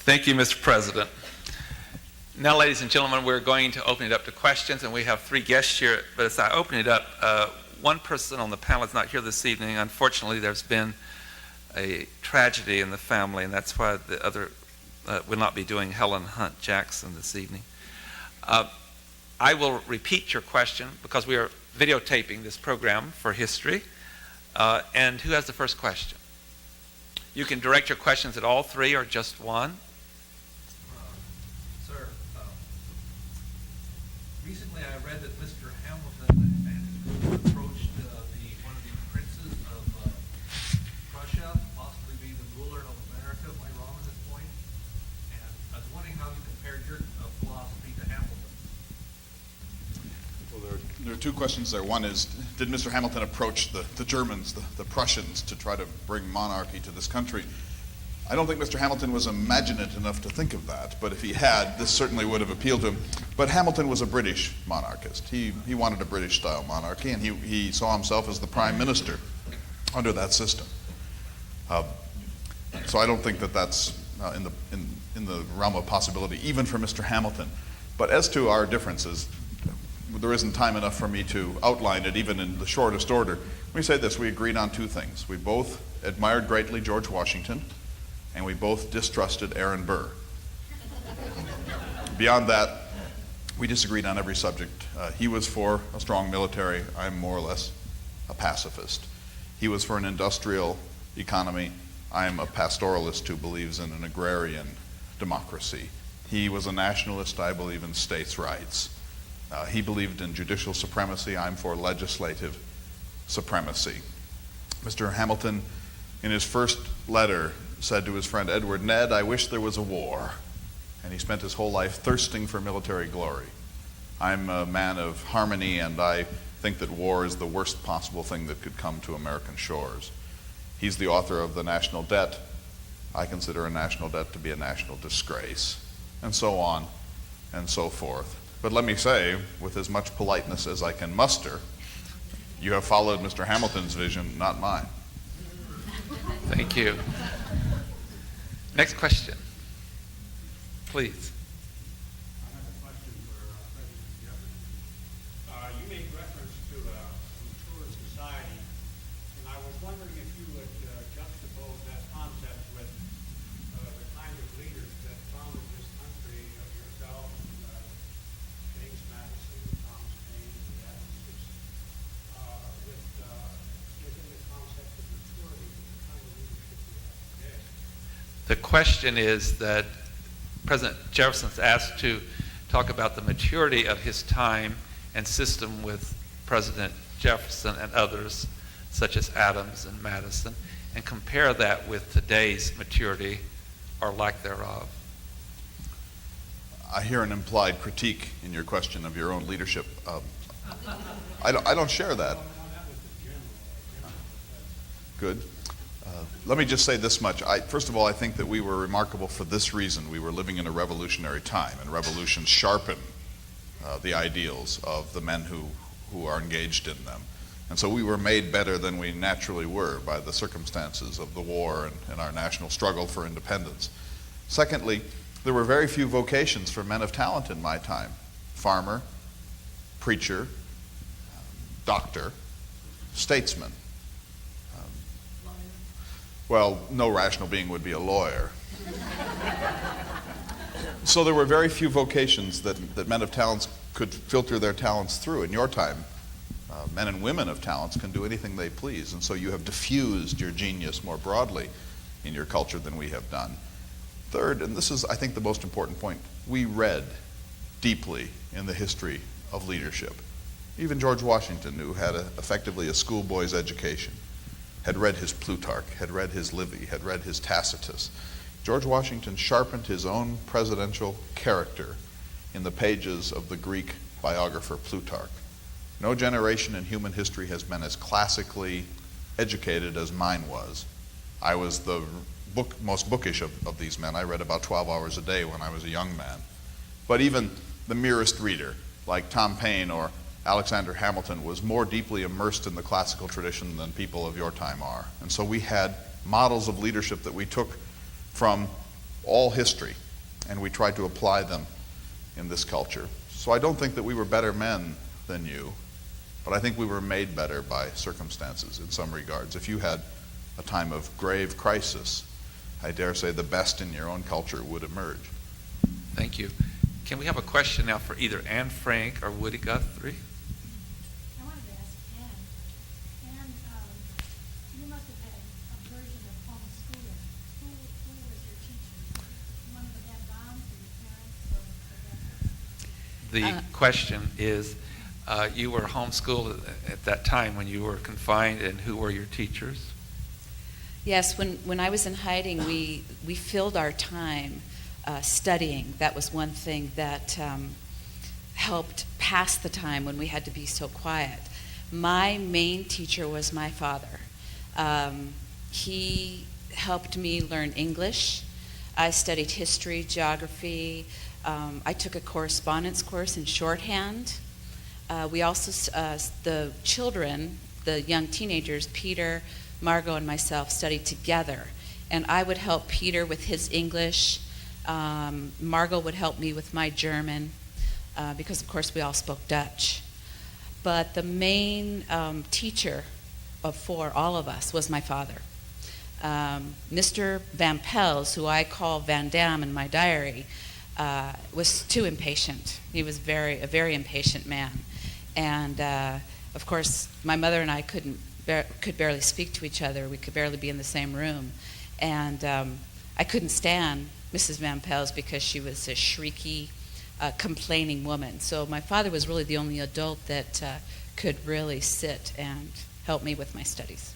Thank you, Mr. President. Now, ladies and gentlemen, we're going to open it up to questions, and we have 3 guests here. But as I open it up, one person on the panel is not here this evening. Unfortunately, there's been a tragedy in the family, and that's why the other will not be doing Helen Hunt Jackson this evening. I will repeat your question because we are videotaping this program for history. And who has the first question? You can direct your questions at all 3 or just one. Sir, recently I read that Mr. Hamilton and his group approached one of the princes of Prussia, possibly be the ruler of America. Am I wrong at this point? And I was wondering how you compared your philosophy to Hamilton. Well, there are 2 questions there. One is, did Mr. Hamilton approach the Germans, the Prussians, to try to bring monarchy to this country? I don't think Mr. Hamilton was imaginative enough to think of that, but if he had, this certainly would have appealed to him. But Hamilton was a British monarchist. He wanted a British-style monarchy, and he saw himself as the prime minister under that system. So I don't think that that's in the realm of possibility, even for Mr. Hamilton. But as to our differences, there isn't time enough for me to outline it, even in the shortest order. Let me say this: we agreed on 2 things. We both admired greatly George Washington, and we both distrusted Aaron Burr. Beyond that, we disagreed on every subject. He was for a strong military. I'm more or less a pacifist. He was for an industrial economy. I'm a pastoralist who believes in an agrarian democracy. He was a nationalist. I believe in states' rights. He believed in judicial supremacy. I'm for legislative supremacy. Mr. Hamilton, in his first letter, said to his friend Edward, "Ned, I wish there was a war." And he spent his whole life thirsting for military glory. I'm a man of harmony, and I think that war is the worst possible thing that could come to American shores. He's the author of The National Debt. I consider a national debt to be a national disgrace, and so on and so forth. But let me say, with as much politeness as I can muster, you have followed Mr. Hamilton's vision, not mine. Thank you. Next question, please. I have a question for President Jefferson. You made reference to a mature society, and I was wondering if you would juxtapose that concept with the kind of leaders that founded this country, yourself, James Madison, Thomas Paine, and the Adams, within the concept of maturity, the kind of leadership we have today. The question is that President Jefferson's asked to talk about the maturity of his time and system with President Jefferson and others, such as Adams and Madison, and compare that with today's maturity or lack thereof. I hear an implied critique in your question of your own leadership. I don't share that. Good. Let me just say this much. First of all, I think that we were remarkable for this reason. We were living in a revolutionary time, and revolutions sharpen the ideals of the men who are engaged in them. And so we were made better than we naturally were by the circumstances of the war and our national struggle for independence. Secondly, there were very few vocations for men of talent in my time. Farmer, preacher, doctor, statesman. Well, no rational being would be a lawyer. So there were very few vocations that men of talents could filter their talents through. In your time, men and women of talents can do anything they please, and so you have diffused your genius more broadly in your culture than we have done. Third, and this is, I think, the most important point, we read deeply in the history of leadership. Even George Washington, who had effectively a schoolboy's education, had read his Plutarch, had read his Livy, had read his Tacitus. George Washington sharpened his own presidential character in the pages of the Greek biographer Plutarch. No generation in human history has been as classically educated as mine was. I was the most bookish of these men. I read about 12 hours a day when I was a young man. But even the merest reader, like Tom Paine or Alexander Hamilton, was more deeply immersed in the classical tradition than people of your time are. And so we had models of leadership that we took from all history, and we tried to apply them in this culture. So I don't think that we were better men than you, but I think we were made better by circumstances in some regards. If you had a time of grave crisis, I dare say the best in your own culture would emerge. Thank you. Can we have a question now for either Anne Frank or Woody Guthrie? I wanted to ask Anne. Anne, you must have had a version of homeschooling. Who was your teacher? One of the head moms or your parents? The question is, you were homeschooled at that time when you were confined, and who were your teachers? Yes, when I was in hiding, we filled our time studying. That was one thing that helped pass the time when we had to be so quiet. My main teacher was my father. He helped me learn English. I studied history, geography. I took a correspondence course in shorthand. We also, the children, the young teenagers, Peter, Margot, and myself studied together. And I would help Peter with his English. Margot would help me with my German, because, of course, we all spoke Dutch. But the main teacher for all of us was my father. Mr. Van Pels, who I call Van Dam in my diary, was too impatient. He was a very impatient man. And, of course, my mother and I could barely speak to each other. We could barely be in the same room. And I couldn't stand Mrs. Van Pels because she was a shrieky, complaining woman. So my father was really the only adult that could really sit and help me with my studies.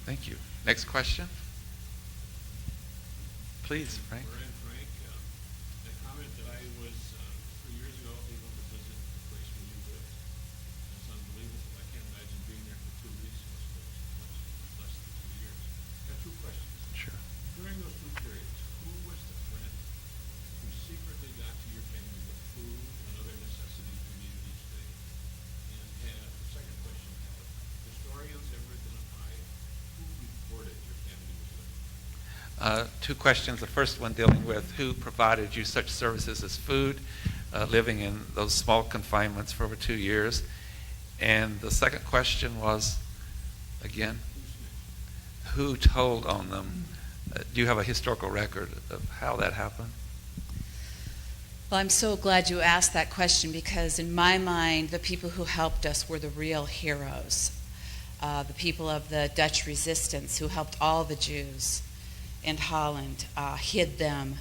Thank you. Next question. Please, Frank. For Anne Frank, the comment that I was 3 years ago able to visit the place where you lived. It's unbelievable. I can't imagine being there for 2 weeks, much less than 2 years. Got 2 questions. Sure. During those 2 periods, who was the friend who secretly got to your family with food and other necessities you needed each day? And the second question, have historians ever identified who reported your family was living? 2 questions. The first one dealing with who provided you such services as food, living in those small confinements for over 2 years. And the second question was, again, who told on them? Do you have a historical record of how that happened? Well, I'm so glad you asked that question, because in my mind, the people who helped us were the real heroes. The people of the Dutch resistance who helped all the Jews in Holland, hid them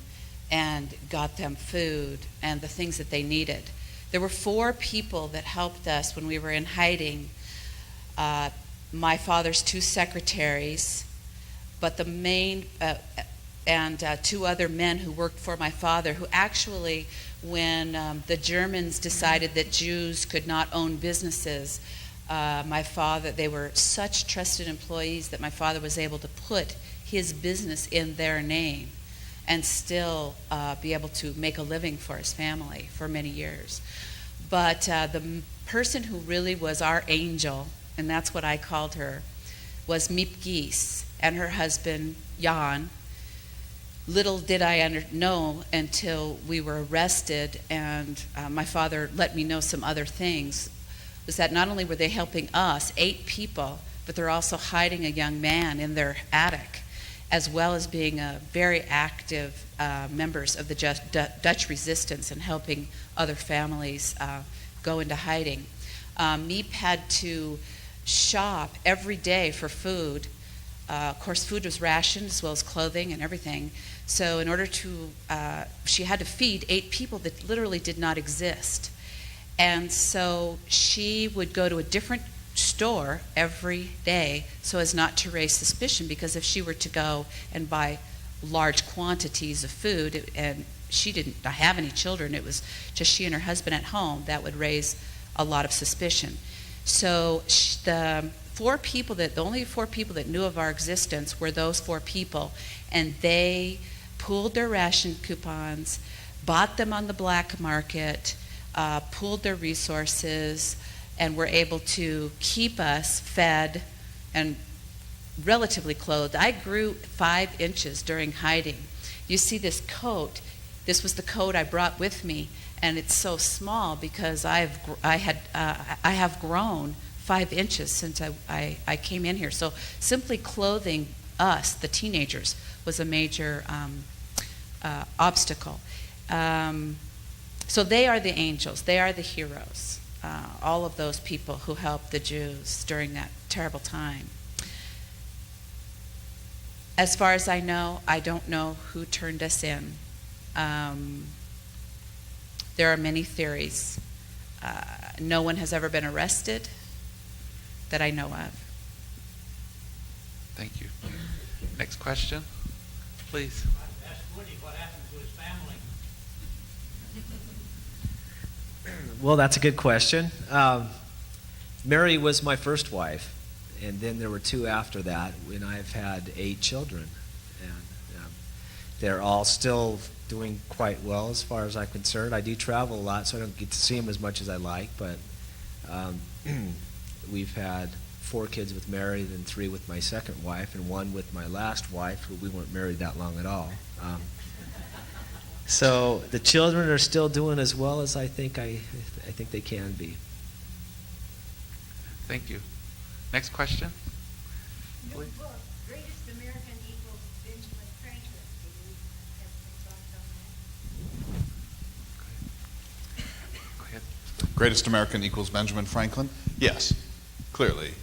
and got them food and the things that they needed. There were 4 people that helped us when we were in hiding. My father's 2 secretaries, but the main, and 2 other men who worked for my father, who actually, when the Germans decided that Jews could not own businesses, my father, they were such trusted employees that my father was able to put his business in their name and still be able to make a living for his family for many years. But the person who really was our angel, and that's what I called her, was Miep Gies and her husband, Jan. Little did I know until we were arrested, and my father let me know some other things, was that not only were they helping us, 8 people, but they're also hiding a young man in their attic. as well as being very active members of the Dutch resistance and helping other families go into hiding. Miep had to shop every day for food. Of course, food was rationed as well as clothing and everything. So in order to, she had to feed 8 people that literally did not exist. And so she would go to a different store every day so as not to raise suspicion, because if she were to go and buy large quantities of food, and she didn't have any children, it was just she and her husband at home, that would raise a lot of suspicion. So the only 4 people that knew of our existence were those 4 people, and they pooled their ration coupons, bought them on the black market, pooled their resources, and were able to keep us fed and relatively clothed. I grew 5 inches during hiding. You see this coat. This was the coat I brought with me, and it's so small because I have grown 5 inches since I came in here. So simply clothing us, the teenagers, was a major obstacle. So they are the angels. They are the heroes. All of those people who helped the Jews during that terrible time. As far as I know, I don't know who turned us in. There are many theories. No one has ever been arrested that I know of. Thank you. Next question, please. Ask Woody what happened to his family. Well, that's a good question. Mary was my first wife, and then there were 2 after that, and I've had 8 children. And they're all still doing quite well as far as I'm concerned. I do travel a lot, so I don't get to see them as much as I like, but we've had 4 kids with Mary, then 3 with my second wife, and 1 with my last wife, who we weren't married that long at all. So the children are still doing as well as I think they can be. Thank you. Next question. New book, Greatest American Equals Benjamin Franklin. Do you have some thoughts on that? Go ahead. Greatest American equals Benjamin Franklin? Yes, clearly.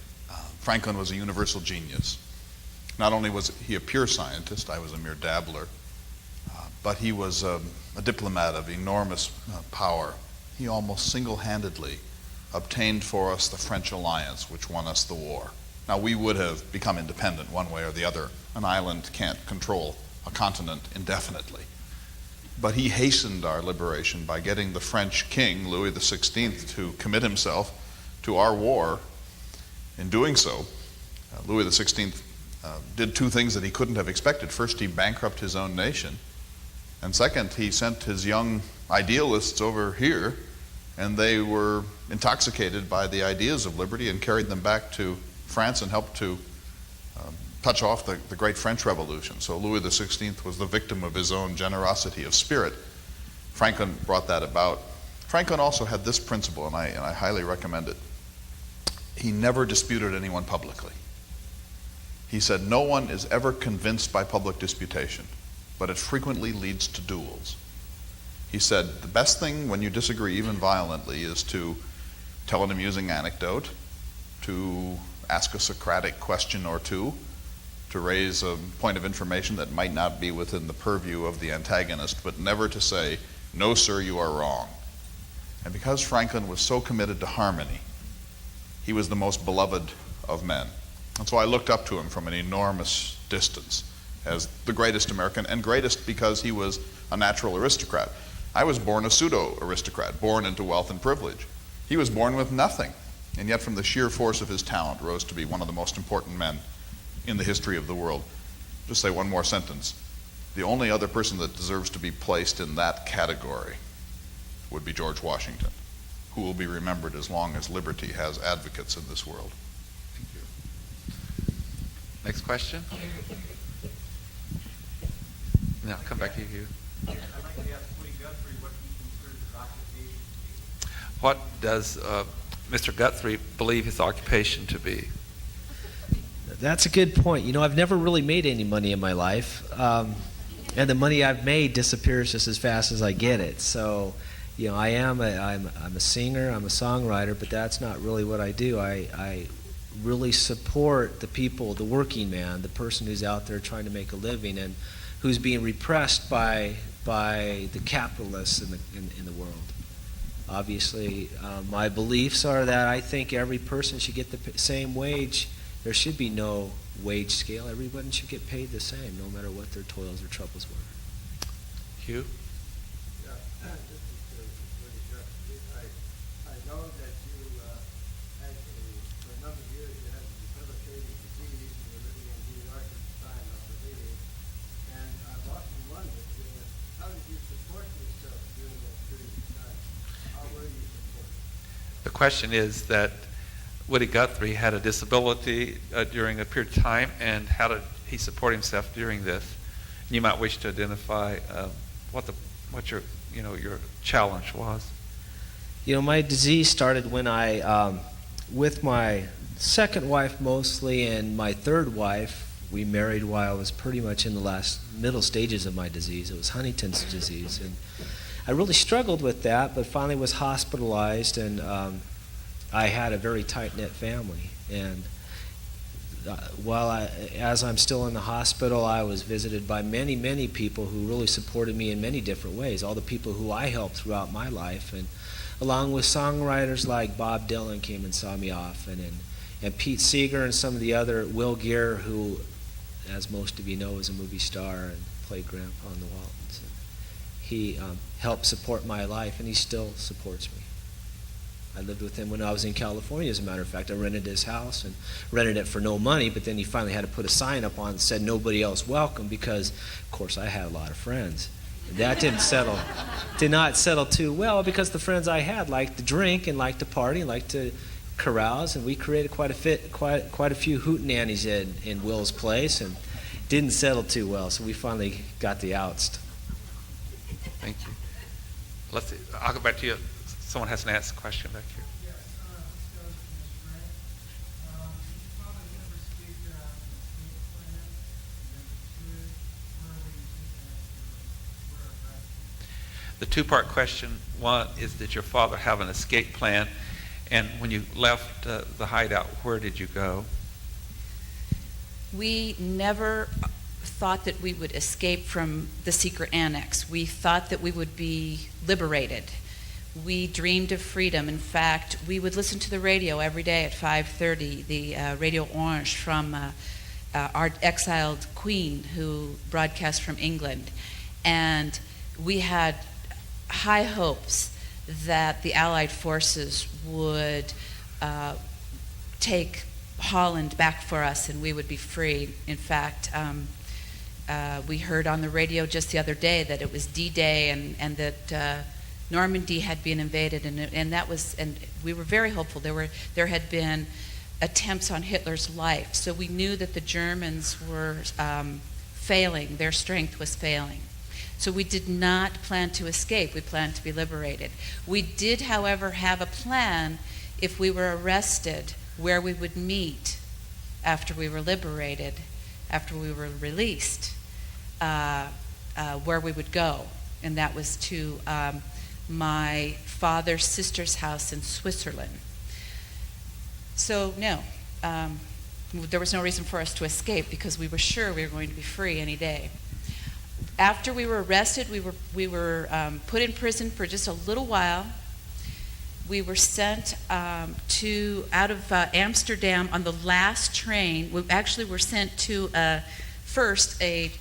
Franklin was a universal genius. Not only was he a pure scientist, I was a mere dabbler, but he was a diplomat of enormous power. He almost single-handedly obtained for us the French alliance, which won us the war. Now, we would have become independent one way or the other. An island can't control a continent indefinitely. But he hastened our liberation by getting the French king, Louis XVI, to commit himself to our war. In doing so, Louis XVI did 2 things that he couldn't have expected. First, he bankrupted his own nation. And second, he sent his young idealists over here, and they were intoxicated by the ideas of liberty and carried them back to France and helped to touch off the great French Revolution. So Louis XVI was the victim of his own generosity of spirit. Franklin brought that about. Franklin also had this principle, and I highly recommend it. He never disputed anyone publicly. He said, no one is ever convinced by public disputation, but it frequently leads to duels. He said, the best thing when you disagree, even violently, is to tell an amusing anecdote, to ask a Socratic question or 2, to raise a point of information that might not be within the purview of the antagonist, but never to say, no, sir, you are wrong. And because Franklin was so committed to harmony, he was the most beloved of men. And so I looked up to him from an enormous distance as the greatest American, and greatest because he was a natural aristocrat. I was born a pseudo-aristocrat, born into wealth and privilege. He was born with nothing, and yet from the sheer force of his talent rose to be one of the most important men in the history of the world. Just say one more sentence. The only other person that deserves to be placed in that category would be George Washington, who will be remembered as long as liberty has advocates in this world. Thank you. Next question. Now, come back to you. I'd like to ask Woody Guthrie what he considers his occupation to be. What does Mr. Guthrie believe his occupation to be? That's a good point. You know, I've never really made any money in my life, and the money I've made disappears just as fast as I get it. So, you know, I'm a singer, I'm a songwriter, but that's not really what I do. I really support the people, the working man, the person who's out there trying to make a living and who's being repressed by the capitalists in the world. Obviously, my beliefs are that I think every person should get the same wage. There should be no wage scale. Everyone should get paid the same, no matter what their toils or troubles were. Hugh? Yeah, this is really good. I know that you actually, for a number of years, you had a debilitating disease, and you were living in New York at the time, I believe. And I've often wondered, how did you support yourself during that period of time? How were you supported? The question is that Woody Guthrie had a disability during a period of time, and how did he support himself during this? And you might wish to identify what your challenge was. You know, my disease started when I, with my second wife mostly, and my third wife, we married while I was pretty much in the middle stages of my disease. It was Huntington's disease, and I really struggled with that, but finally was hospitalized, and I had a very tight-knit family. And as I'm still in the hospital, I was visited by many, many people who really supported me in many different ways, all the people who I helped throughout my life, and along with songwriters like Bob Dylan came and saw me often, and Pete Seeger and some of the other, Will Gear, who, as most of you know, is a movie star and played Grandpa in the Waltons. And he helped support my life, and he still supports me. I lived with him when I was in California, as a matter of fact. I rented his house and rented it for no money, but then he finally had to put a sign up on it that said nobody else welcome because, of course, I had a lot of friends. And that did not settle too well because the friends I had liked to drink and liked to party and liked to carouse, and we created quite a few hootenannies in Will's place, and didn't settle too well, so we finally got the oust. Thank you. Let's see. I'll go back to you. Someone has an asked question back here. Yes, this goes to Ms. Frank. Did you probably ever speak an escape plan? And then where were you thinking after you were arrested? The two-part question. One is, did your father have an escape plan? And when you left the hideout, where did you go? We never thought that we would escape from the secret annex. We thought that we would be liberated. We dreamed of freedom. In fact, we would listen to the radio every day at 5:30, the Radio Orange from our exiled queen who broadcast from England. And we had high hopes that the Allied forces would take Holland back for us and we would be free. In fact, we heard on the radio just the other day that it was D-Day and that Normandy had been invaded, and we were very hopeful. There had been attempts on Hitler's life, so we knew that the Germans were failing. Their strength was failing. So we did not plan to escape. We planned to be liberated. We did, however, have a plan if we were arrested where we would meet after we were liberated, after we were released, where we would go, and that was to my father's sister's house in Switzerland. So no, there was no reason for us to escape because we were sure we were going to be free any day. After we were arrested, we were put in prison for just a little while. We were sent out of Amsterdam on the last train. We actually were sent to first a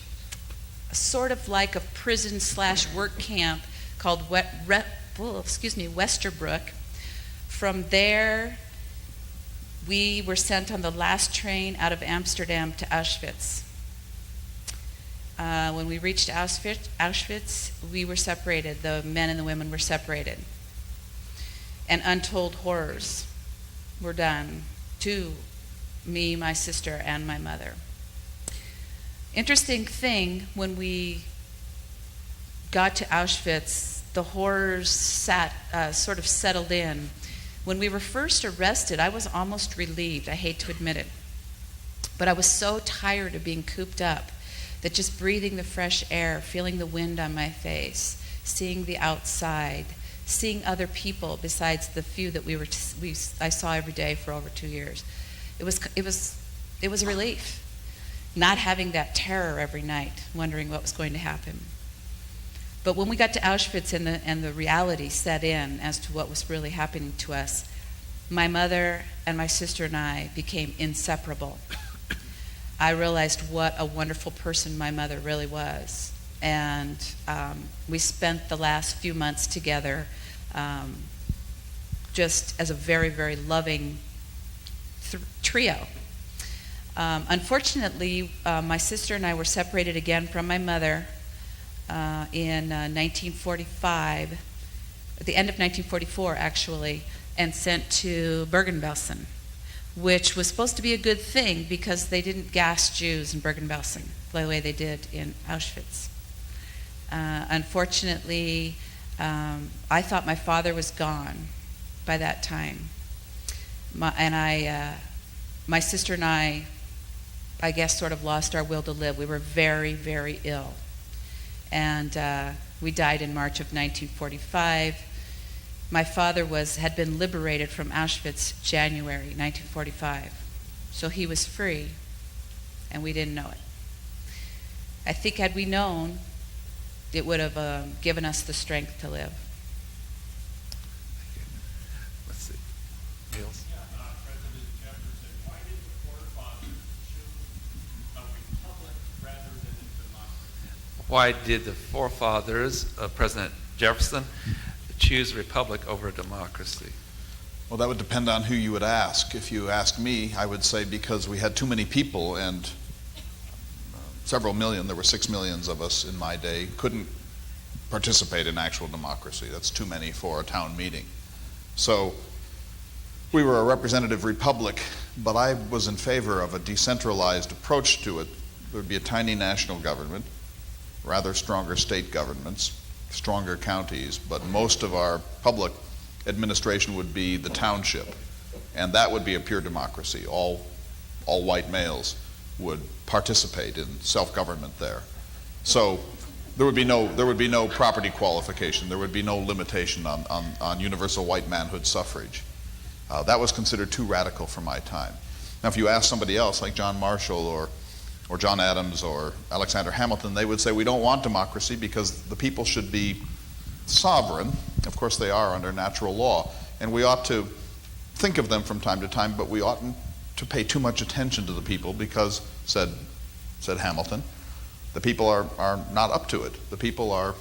sort of like a prison/work camp called Westerbroek. From there, we were sent on the last train out of Amsterdam to Auschwitz. When we reached Auschwitz, we were separated. The men and the women were separated. And untold horrors were done to me, my sister, and my mother. Interesting thing, when we got to Auschwitz, the horrors sort of settled in. When we were first arrested, I was almost relieved. I hate to admit it. But I was so tired of being cooped up that just breathing the fresh air, feeling the wind on my face, seeing the outside, seeing other people besides the few that I saw every day for over 2 years, it was a relief. Not having that terror every night, wondering what was going to happen. But when we got to Auschwitz and the reality set in as to what was really happening to us, my mother and my sister and I became inseparable. I realized what a wonderful person my mother really was. And we spent the last few months together just as a very, very loving trio. Unfortunately, my sister and I were separated again from my mother in 1945, at the end of 1944 actually, and sent to Bergen-Belsen, which was supposed to be a good thing because they didn't gas Jews in Bergen-Belsen the way they did in Auschwitz. Unfortunately, I thought my father was gone by that time. My sister and I guess, sort of lost our will to live. We were very, very ill. And we died in March of 1945. My father had been liberated from Auschwitz January 1945. So he was free, and we didn't know it. I think had we known, it would have given us the strength to live. Let's see. Niels? President Jefferson, why did the forefathers choose a republic rather than a democracy? Why did the forefathers of President Jefferson choose a republic over a democracy? Well, that would depend on who you would ask. If you ask me, I would say because we had too many people, and several million, there were 6 million of us in my day, couldn't participate in actual democracy. That's too many for a town meeting. So we were a representative republic, but I was in favor of a decentralized approach to it. There would be a tiny national government, rather stronger state governments, stronger counties, but most of our public administration would be the township, and that would be a pure democracy. All white males would participate in self-government there. So there would be no property qualification. There would be no limitation on universal white manhood suffrage. That was considered too radical for my time. Now, if you ask somebody else, like John Marshall or John Adams or Alexander Hamilton, they would say we don't want democracy because the people should be sovereign. Of course they are under natural law, and we ought to think of them from time to time, but we oughtn't to pay too much attention to the people because, said Hamilton, the people are not up to it. The people are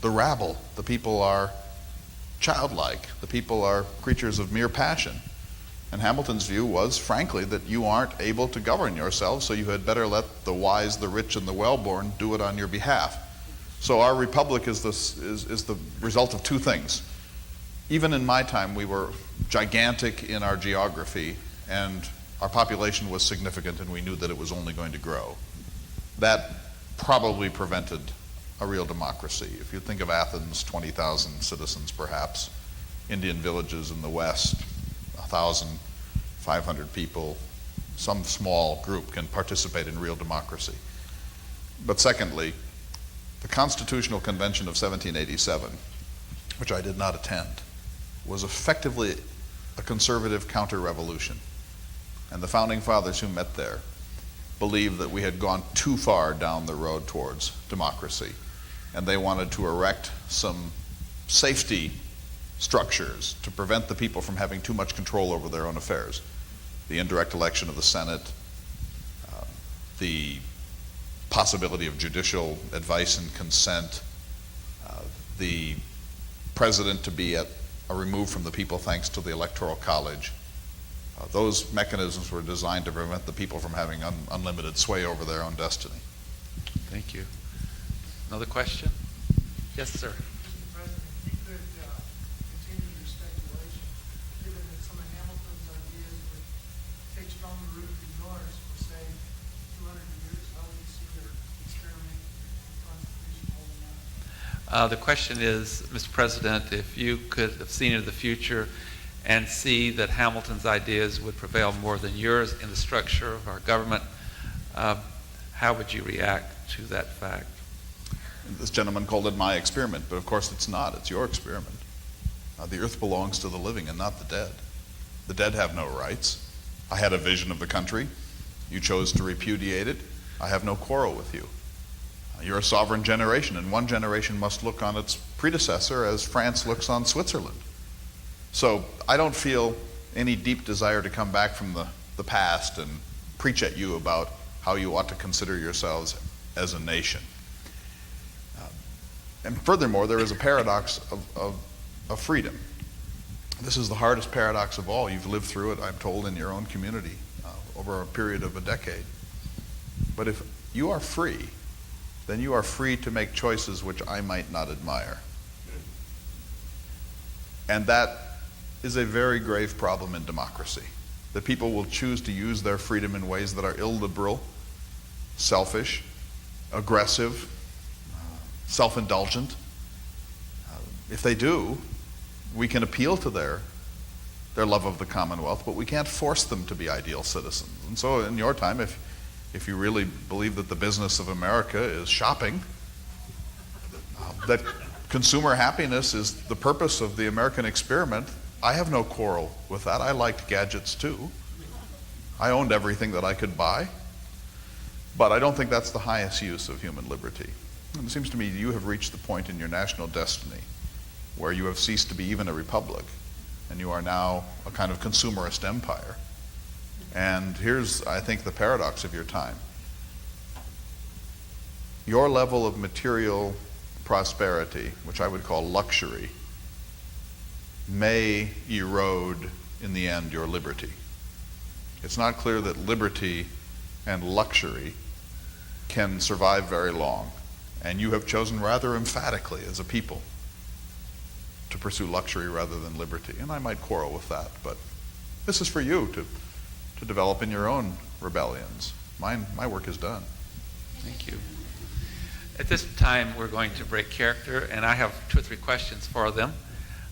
the rabble. The people are childlike. The people are creatures of mere passion. And Hamilton's view was, frankly, that you aren't able to govern yourselves, so you had better let the wise, the rich, and the well-born do it on your behalf. So our republic is the result of two things. Even in my time, we were gigantic in our geography, and our population was significant, and we knew that it was only going to grow. That probably prevented a real democracy. If you think of Athens, 20,000 citizens perhaps, Indian villages in the West, 1,500 people, some small group can participate in real democracy. But secondly, the Constitutional Convention of 1787, which I did not attend, was effectively a conservative counter-revolution. And the founding fathers who met there believed that we had gone too far down the road towards democracy, and they wanted to erect some safety structures to prevent the people from having too much control over their own affairs. The indirect election of the Senate, the possibility of judicial advice and consent, the president to be removed from the people thanks to the Electoral College. Those mechanisms were designed to prevent the people from having unlimited sway over their own destiny. Thank you. Another question? Yes, sir. Mr. President, if you could continue your speculation, given that some of Hamilton's ideas would take stronger root than yours for, say, 200 years, how would you see your experiment in the Constitution holding out? The question is, Mr. President, if you could have seen into the future and see that Hamilton's ideas would prevail more than yours in the structure of our government, how would you react to that fact? This gentleman called it my experiment, but of course it's not. It's your experiment. The earth belongs to the living and not the dead. The dead have no rights. I had a vision of the country. You chose to repudiate it. I have no quarrel with you. You're a sovereign generation, and one generation must look on its predecessor as France looks on Switzerland. So I don't feel any deep desire to come back from the past and preach at you about how you ought to consider yourselves as a nation. And furthermore, there is a paradox of freedom. This is the hardest paradox of all. You've lived through it, I'm told, in your own community over a period of a decade. But if you are free, then you are free to make choices which I might not admire. And that is a very grave problem in democracy, that people will choose to use their freedom in ways that are illiberal, selfish, aggressive, self-indulgent. If they do, we can appeal to their love of the Commonwealth, but we can't force them to be ideal citizens. And so in your time, if you really believe that the business of America is shopping, that consumer happiness is the purpose of the American experiment, I have no quarrel with that. I liked gadgets too. I owned everything that I could buy. But I don't think that's the highest use of human liberty. And it seems to me you have reached the point in your national destiny where you have ceased to be even a republic, and you are now a kind of consumerist empire. And here's, I think, the paradox of your time. Your level of material prosperity, which I would call luxury, may erode, in the end, your liberty. It's not clear that liberty and luxury can survive very long. And you have chosen rather emphatically as a people to pursue luxury rather than liberty. And I might quarrel with that, but this is for you to develop in your own rebellions. My work is done. Thank you. At this time, we're going to break character, and I have 2 or 3 questions for them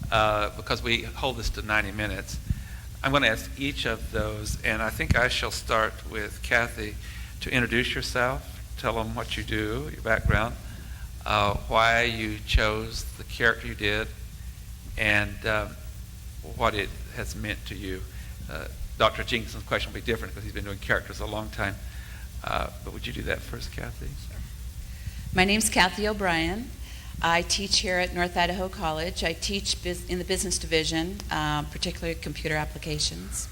because we hold this to 90 minutes. I'm going to ask each of those, and I think I shall start with Kathy to introduce yourself, tell them what you do, your background, why you chose the character you did, and what it has meant to you. Dr. Jenkinson's question will be different because he's been doing characters a long time. But would you do that first, Kathy? Sure. My name's Kathy O'Brien. I teach here at North Idaho College. I teach in the business division, particularly computer applications.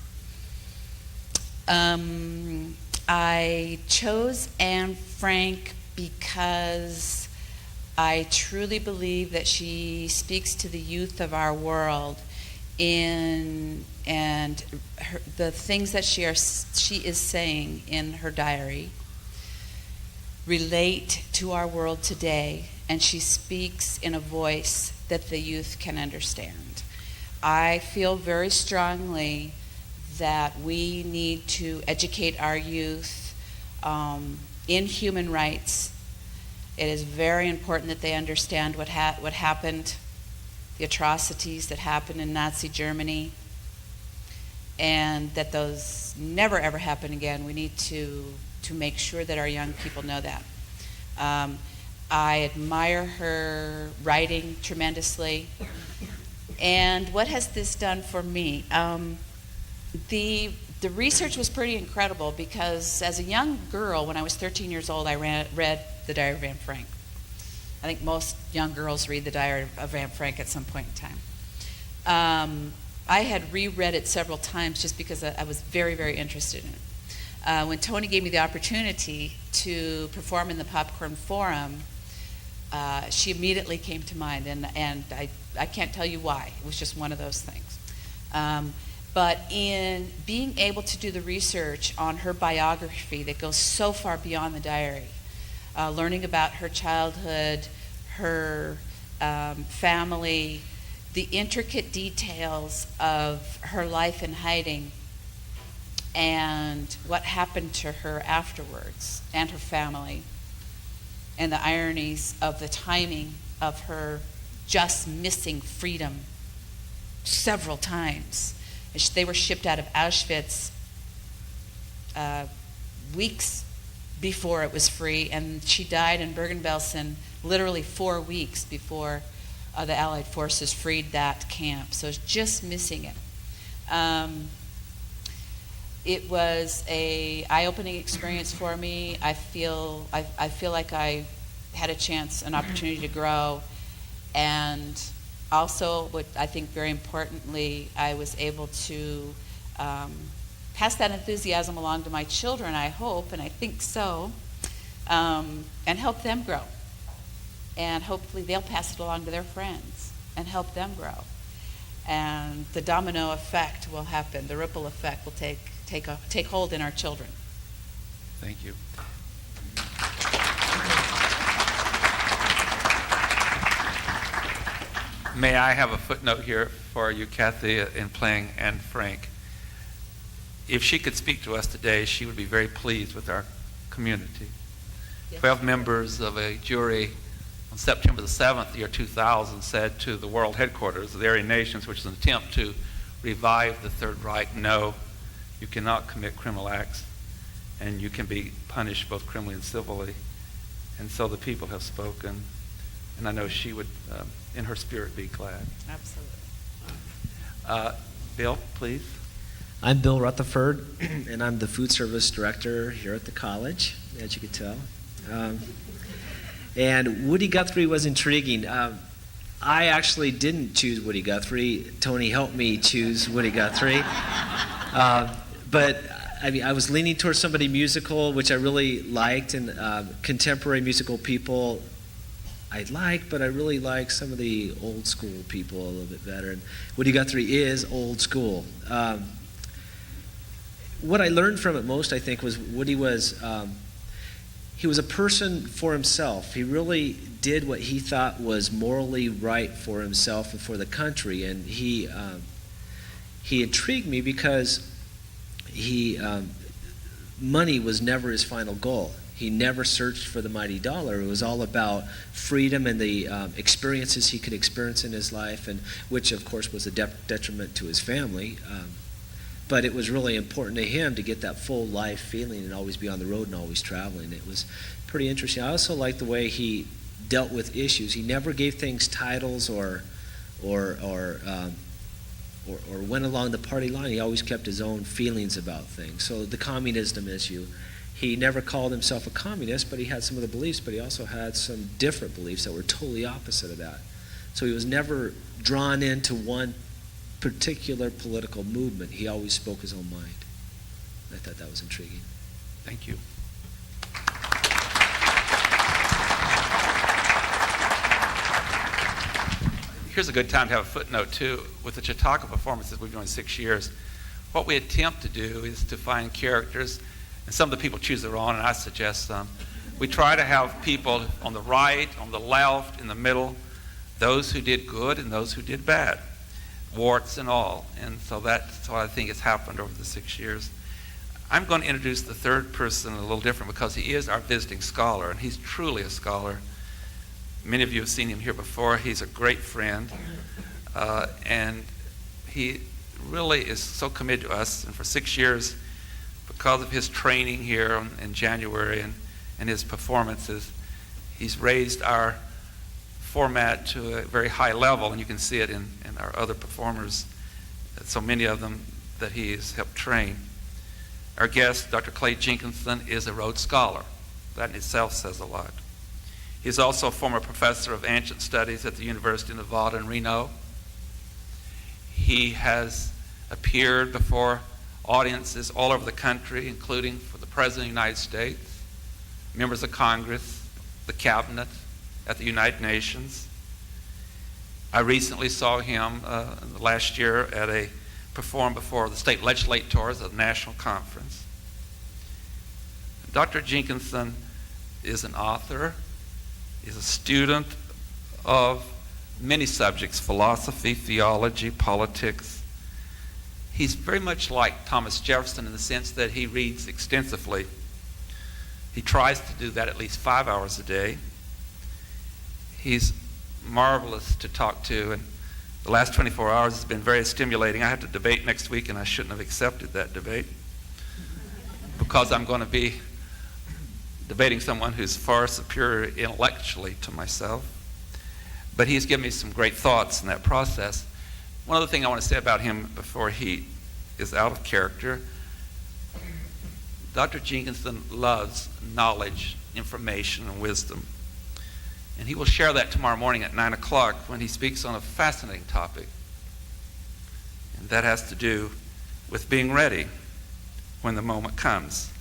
I chose Anne Frank because I truly believe that she speaks to the youth of our world the things that she is saying in her diary relate to our world today, and she speaks in a voice that the youth can understand. I feel very strongly that we need to educate our youth in human rights. It is very important that they understand what happened, the atrocities that happened in Nazi Germany, and that those never ever happen again. We need to make sure that our young people know that. I admire her writing tremendously. And what has this done for me? The research was pretty incredible because as a young girl, when I was 13 years old, I read The Diary of Anne Frank. I think most young girls read The Diary of Anne Frank at some point in time. I had reread it several times just because I was very, very interested in it. When Tony gave me the opportunity to perform in the Popcorn Forum, she immediately came to mind, and I can't tell you why. It was just one of those things. But in being able to do the research on her biography that goes so far beyond the diary, learning about her childhood, her family, the intricate details of her life in hiding, and what happened to her afterwards, and her family, and the ironies of the timing of her just missing freedom several times. They were shipped out of Auschwitz weeks before it was free, and she died in Bergen-Belsen literally 4 weeks before the Allied forces freed that camp. So it's just missing it. It was a eye-opening experience for me. I feel like I had a chance, an opportunity to grow, and also, what I think very importantly, I was able to pass that enthusiasm along to my children, I hope, and I think so, and help them grow. And hopefully they'll pass it along to their friends and help them grow. And the domino effect will happen. The ripple effect will take hold in our children. Thank you. May I have a footnote here for you, Kathy, in playing Anne Frank? If she could speak to us today, she would be very pleased with our community. Yes. 12 members of a jury on September the 7th, year 2000, said to the world headquarters of the Aryan Nations, which is an attempt to revive the Third Reich, no, you cannot commit criminal acts, and you can be punished both criminally and civilly. And so the people have spoken, and I know she would, in her spirit, be glad. Absolutely. Bill, please. I'm Bill Rutherford, and I'm the food service director here at the college, as you could tell. And Woody Guthrie was intriguing. I actually didn't choose Woody Guthrie. Tony helped me choose Woody Guthrie. But I mean, I was leaning towards somebody musical, which I really liked, and contemporary musical people I like, but I really like some of the old school people a little bit better. And Woody Guthrie is old school. What I learned from it most, I think, was Woody was he was a person for himself. He really did what he thought was morally right for himself and for the country. And he intrigued me because money was never his final goal. He never searched for the mighty dollar. It was all about freedom and the experiences he could experience in his life, and which, of course, was a detriment to his family. But it was really important to him to get that full life feeling and always be on the road and always traveling. It was pretty interesting. I also liked the way he dealt with issues. He never gave things titles or went along the party line. He always kept his own feelings about things. So the communism issue, he never called himself a communist, but he had some of the beliefs, but he also had some different beliefs that were totally opposite of that. So he was never drawn into one particular political movement. He always spoke his own mind. I thought that was intriguing. Thank you. Here's a good time to have a footnote, too. With the Chautauqua performances we've done in 6 years, what we attempt to do is to find characters, and some of the people choose their own, and I suggest some. We try to have people on the right, on the left, in the middle, those who did good and those who did bad, warts and all. And so that's what I think has happened over the 6 years. I'm going to introduce the third person a little different because he is our visiting scholar, and he's truly a scholar. Many of you have seen him here before. He's a great friend, and he really is so committed to us. And for 6 years, because of his training here in January and his performances, he's raised our format to a very high level, and you can see it in our other performers, so many of them that he has helped train. Our guest, Dr. Clay Jenkinson, is a Rhodes Scholar. That in itself says a lot. He's also a former professor of ancient studies at the University of Nevada in Reno. He has appeared before audiences all over the country, including for the President of the United States, members of Congress, the Cabinet, at the United Nations. I recently saw him last year perform before the state legislators at a national conference. Dr. Jenkinson is an author, is a student of many subjects: philosophy, theology, politics. He's very much like Thomas Jefferson in the sense that he reads extensively. He tries to do that at least 5 hours a day. He's marvelous to talk to, and The last 24 hours has been very stimulating. I have to debate next week, and I shouldn't have accepted that debate because I'm going to be debating someone who's far superior intellectually to myself. But he's given me some great thoughts in that process. One other thing I want to say about him before he is out of character. Dr. Jenkinson loves knowledge, information, and wisdom. And he will share that tomorrow morning at 9 o'clock when he speaks on a fascinating topic. And that has to do with being ready when the moment comes.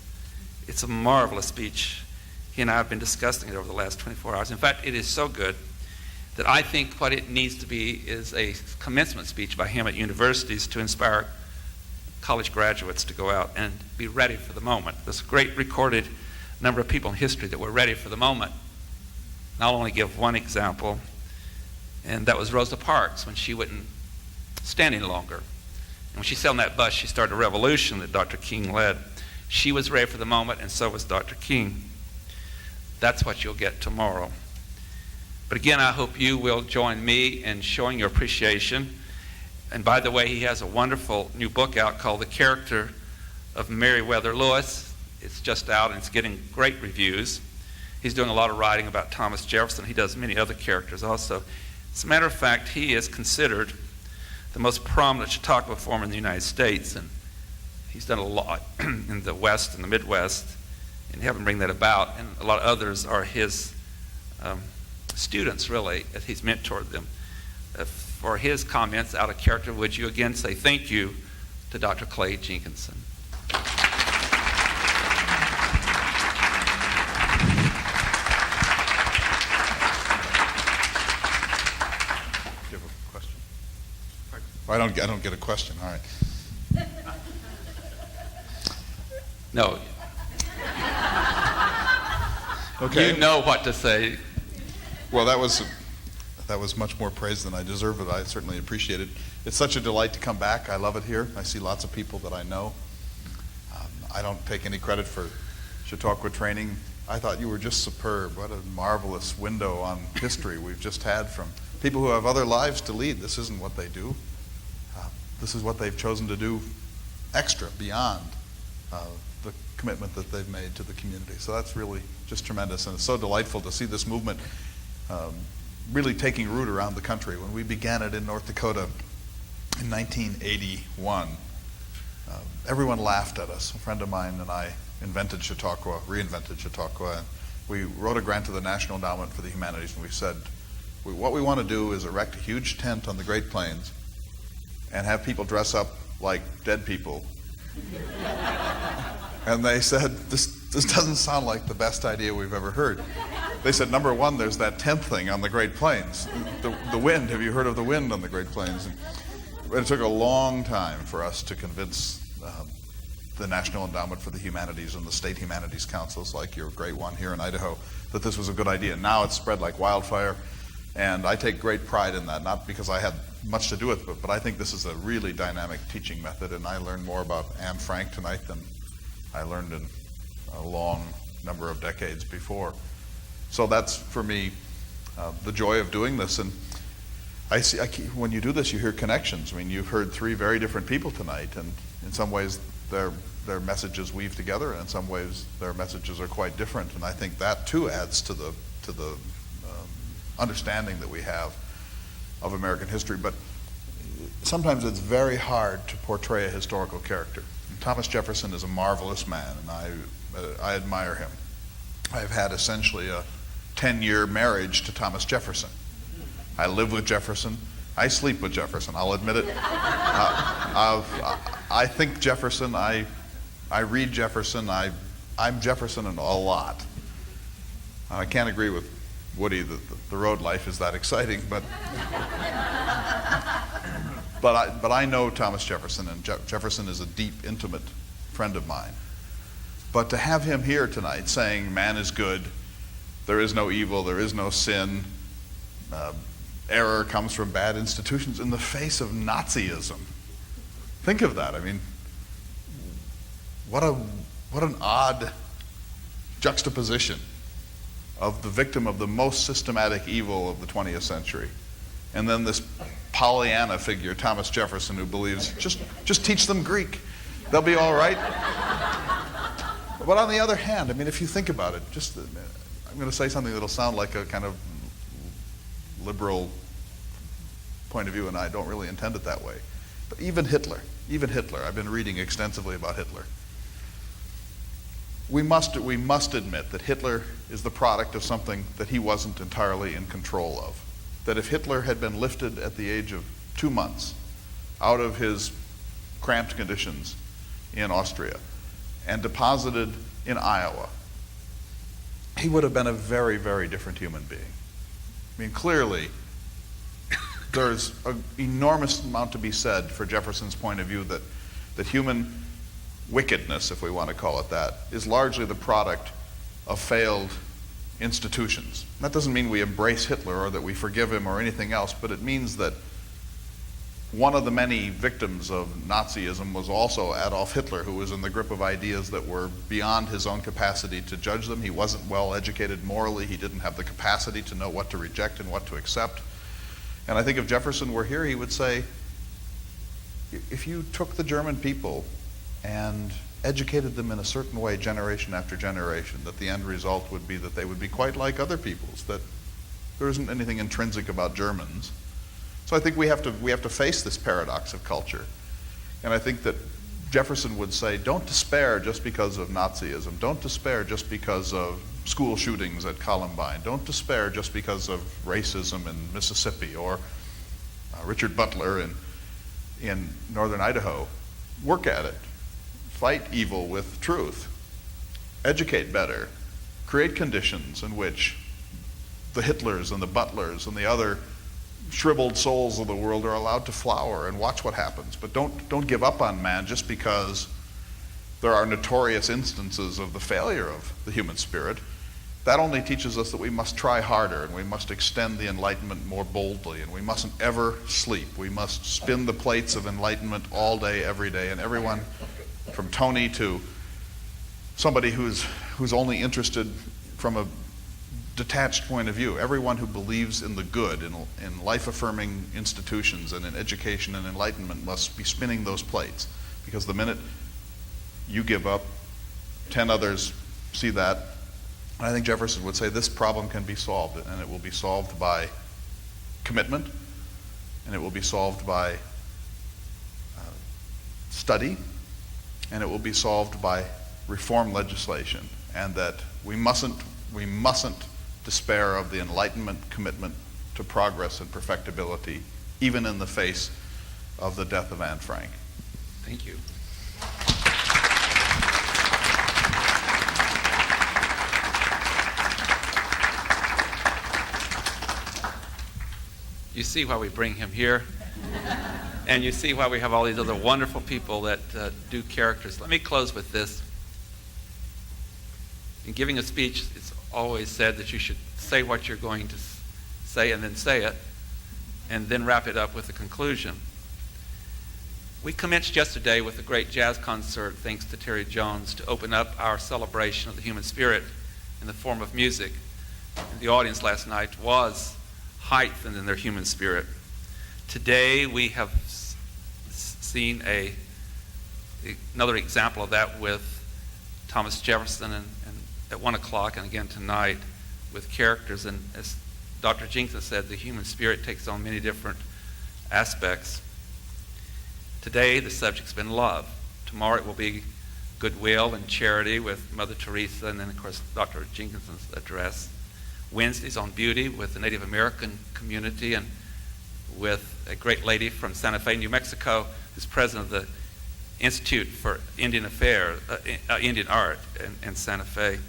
It's a marvelous speech. He and I have been discussing it over the last 24 hours. In fact, it is so good that I think what it needs to be is a commencement speech by him at universities to inspire college graduates to go out and be ready for the moment. There's a great recorded number of people in history that were ready for the moment. And I'll only give one example, and that was Rosa Parks when she wouldn't stand any longer. And when she sat on that bus, she started a revolution that Dr. King led. She was ready for the moment, and so was Dr. King. That's what you'll get tomorrow. But again, I hope you will join me in showing your appreciation. And by the way, he has a wonderful new book out called The Character of Meriwether Lewis. It's just out, and it's getting great reviews. He's doing a lot of writing about Thomas Jefferson. He does many other characters also. As a matter of fact, he is considered the most prominent Chautauqua performer in the United States, and he's done a lot in the West and the Midwest, and helped him bring that about. And a lot of others are his students, really, as he's mentored them. For his comments out of character, would you again say thank you to Dr. Clay Jenkinson? I don't get a question. All right. No. Okay. You know what to say. Well, that was much more praise than I deserve, but I certainly appreciate it. It's such a delight to come back. I love it here. I see lots of people that I know. I don't take any credit for Chautauqua training. I thought you were just superb. What a marvelous window on history we've just had from people who have other lives to lead. This isn't what they do. This is what they've chosen to do extra, beyond the commitment that they've made to the community. So that's really just tremendous, and it's so delightful to see this movement really taking root around the country. When we began it in North Dakota in 1981, everyone laughed at us. A friend of mine and I reinvented Chautauqua, and we wrote a grant to the National Endowment for the Humanities, and we said, what we want to do is erect a huge tent on the Great Plains and have people dress up like dead people. And they said, this doesn't sound like the best idea we've ever heard. They said, number one, there's that tent thing on the Great Plains. The wind, have you heard of the wind on the Great Plains? And it took a long time for us to convince the National Endowment for the Humanities and the state humanities councils, like your great one here in Idaho, that this was a good idea. Now it's spread like wildfire, and I take great pride in that, not because I had much to do with it, but I think this is a really dynamic teaching method, and I learned more about Anne Frank tonight than I learned in a long number of decades before. So that's, for me, the joy of doing this. And when you do this, you hear connections. I mean, you've heard three very different people tonight, and in some ways their messages weave together, and in some ways their messages are quite different. And I think that too adds to the understanding that we have of American history. But sometimes it's very hard to portray a historical character. And Thomas Jefferson is a marvelous man, and I admire him. I've had essentially a 10-year marriage to Thomas Jefferson. I live with Jefferson. I sleep with Jefferson, I'll admit it. I think Jefferson, I read Jefferson, I'm Jefferson in a lot. I can't agree with Woody that the road life is that exciting, but I know Thomas Jefferson, and Jefferson is a deep, intimate friend of mine. But to have him here tonight saying man is good, there is no evil, there is no sin, error comes from bad institutions in the face of Nazism. Think of that. I mean, what an odd juxtaposition of the victim of the most systematic evil of the 20th century, and then this Pollyanna figure, Thomas Jefferson, who believes, just teach them Greek. They'll be all right. But on the other hand, I mean, if you think about it, I'm going to say something that'll sound like a kind of liberal point of view, and I don't really intend it that way. But even Hitler, I've been reading extensively about Hitler. We must admit that Hitler is the product of something that he wasn't entirely in control of. That if Hitler had been lifted at the age of 2 months out of his cramped conditions in Austria and deposited in Iowa, he would have been a very, very different human being. I mean, clearly, there's an enormous amount to be said for Jefferson's point of view that human wickedness, if we want to call it that, is largely the product of failed institutions. That doesn't mean we embrace Hitler or that we forgive him or anything else, but it means that one of the many victims of Nazism was also Adolf Hitler, who was in the grip of ideas that were beyond his own capacity to judge them. He wasn't well educated morally. He didn't have the capacity to know what to reject and what to accept. And I think if Jefferson were here, he would say, if you took the German people and educated them in a certain way generation after generation, that the end result would be that they would be quite like other peoples, that there isn't anything intrinsic about Germans. So I think we have to face this paradox of culture. And I think that Jefferson would say, don't despair just because of Nazism. Don't despair just because of school shootings at Columbine. Don't despair just because of racism in Mississippi or Richard Butler in northern Idaho. Work at it. Fight evil with truth. Educate better. Create conditions in which the Hitlers and the Butlers and the other shriveled souls of the world are allowed to flower, and watch what happens. But don't give up on man just because there are notorious instances of the failure of the human spirit. That only teaches us that we must try harder, and we must extend the Enlightenment more boldly, and we mustn't ever sleep. We must spin the plates of enlightenment all day, every day, and everyone from Tony to somebody who's only interested from a detached point of view. Everyone who believes in the good, in life-affirming institutions and in education and enlightenment must be spinning those plates, because the minute you give up, 10 others see that. And I think Jefferson would say this problem can be solved, and it will be solved by commitment, and it will be solved by study, and it will be solved by reform legislation, and that we mustn't despair of the Enlightenment commitment to progress and perfectibility, even in the face of the death of Anne Frank. Thank you. You see why we bring him here, and you see why we have all these other wonderful people that do characters. Let me close with this. In giving a speech, it's always said that you should say what you're going to say and then say it, and then wrap it up with a conclusion. We commenced yesterday with a great jazz concert, thanks to Terry Jones, to open up our celebration of the human spirit in the form of music. And the audience last night was heightened in their human spirit. Today we have seen another example of that with Thomas Jefferson and at 1 o'clock, and again tonight with characters. And as Dr. Jenkins said, the human spirit takes on many different aspects. Today the subject's been love. Tomorrow it will be goodwill and charity with Mother Teresa, and then of course Dr. Jenkins's address. Wednesday's on beauty with the Native American community and with a great lady from Santa Fe, New Mexico, who's president of the Institute for Indian Affairs, Indian Art in Santa Fe,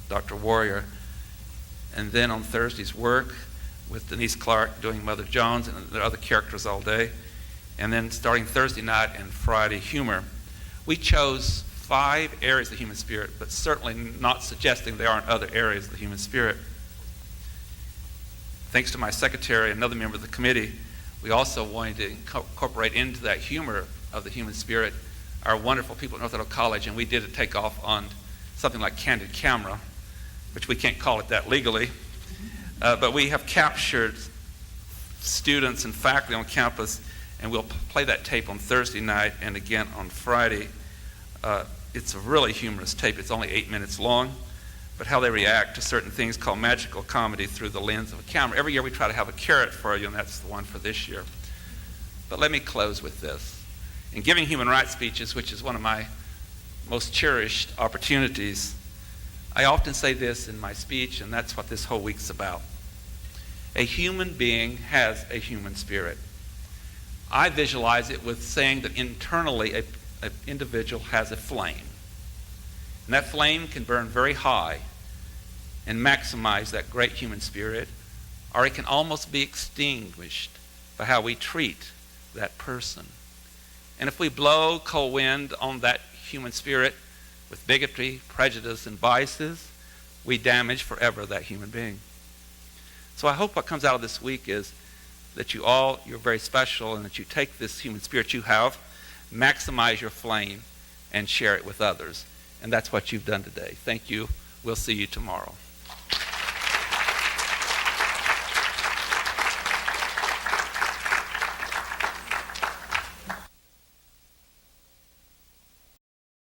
Dr. Warrior. And then on Thursday's work with Denise Clark doing Mother Jones, and there are other characters all day. And then starting Thursday night and Friday, humor. We chose 5 areas of the human spirit, but certainly not suggesting there aren't other areas of the human spirit. Thanks to my secretary and another member of the committee, we also wanted to incorporate into that humor of the human spirit our wonderful people at North Idaho College, and we did a takeoff on something like Candid Camera, which we can't call it that legally, but we have captured students and faculty on campus, and we'll play that tape on Thursday night and again on Friday. It's a really humorous tape. It's only 8 minutes long, but how they react to certain things called magical comedy through the lens of a camera. Every year we try to have a carrot for you, and that's the one for this year. But let me close with this. In giving human rights speeches, which is one of my most cherished opportunities, I often say this in my speech, and that's what this whole week's about. A human being has a human spirit. I visualize it with saying that internally an individual has a flame. And that flame can burn very high and maximize that great human spirit, or it can almost be extinguished by how we treat that person. And if we blow cold wind on that human spirit with bigotry, prejudice, and biases, we damage forever that human being. So I hope what comes out of this week is that you're very special, and that you take this human spirit you have, maximize your flame, and share it with others. And that's what you've done today. Thank you. We'll see you tomorrow.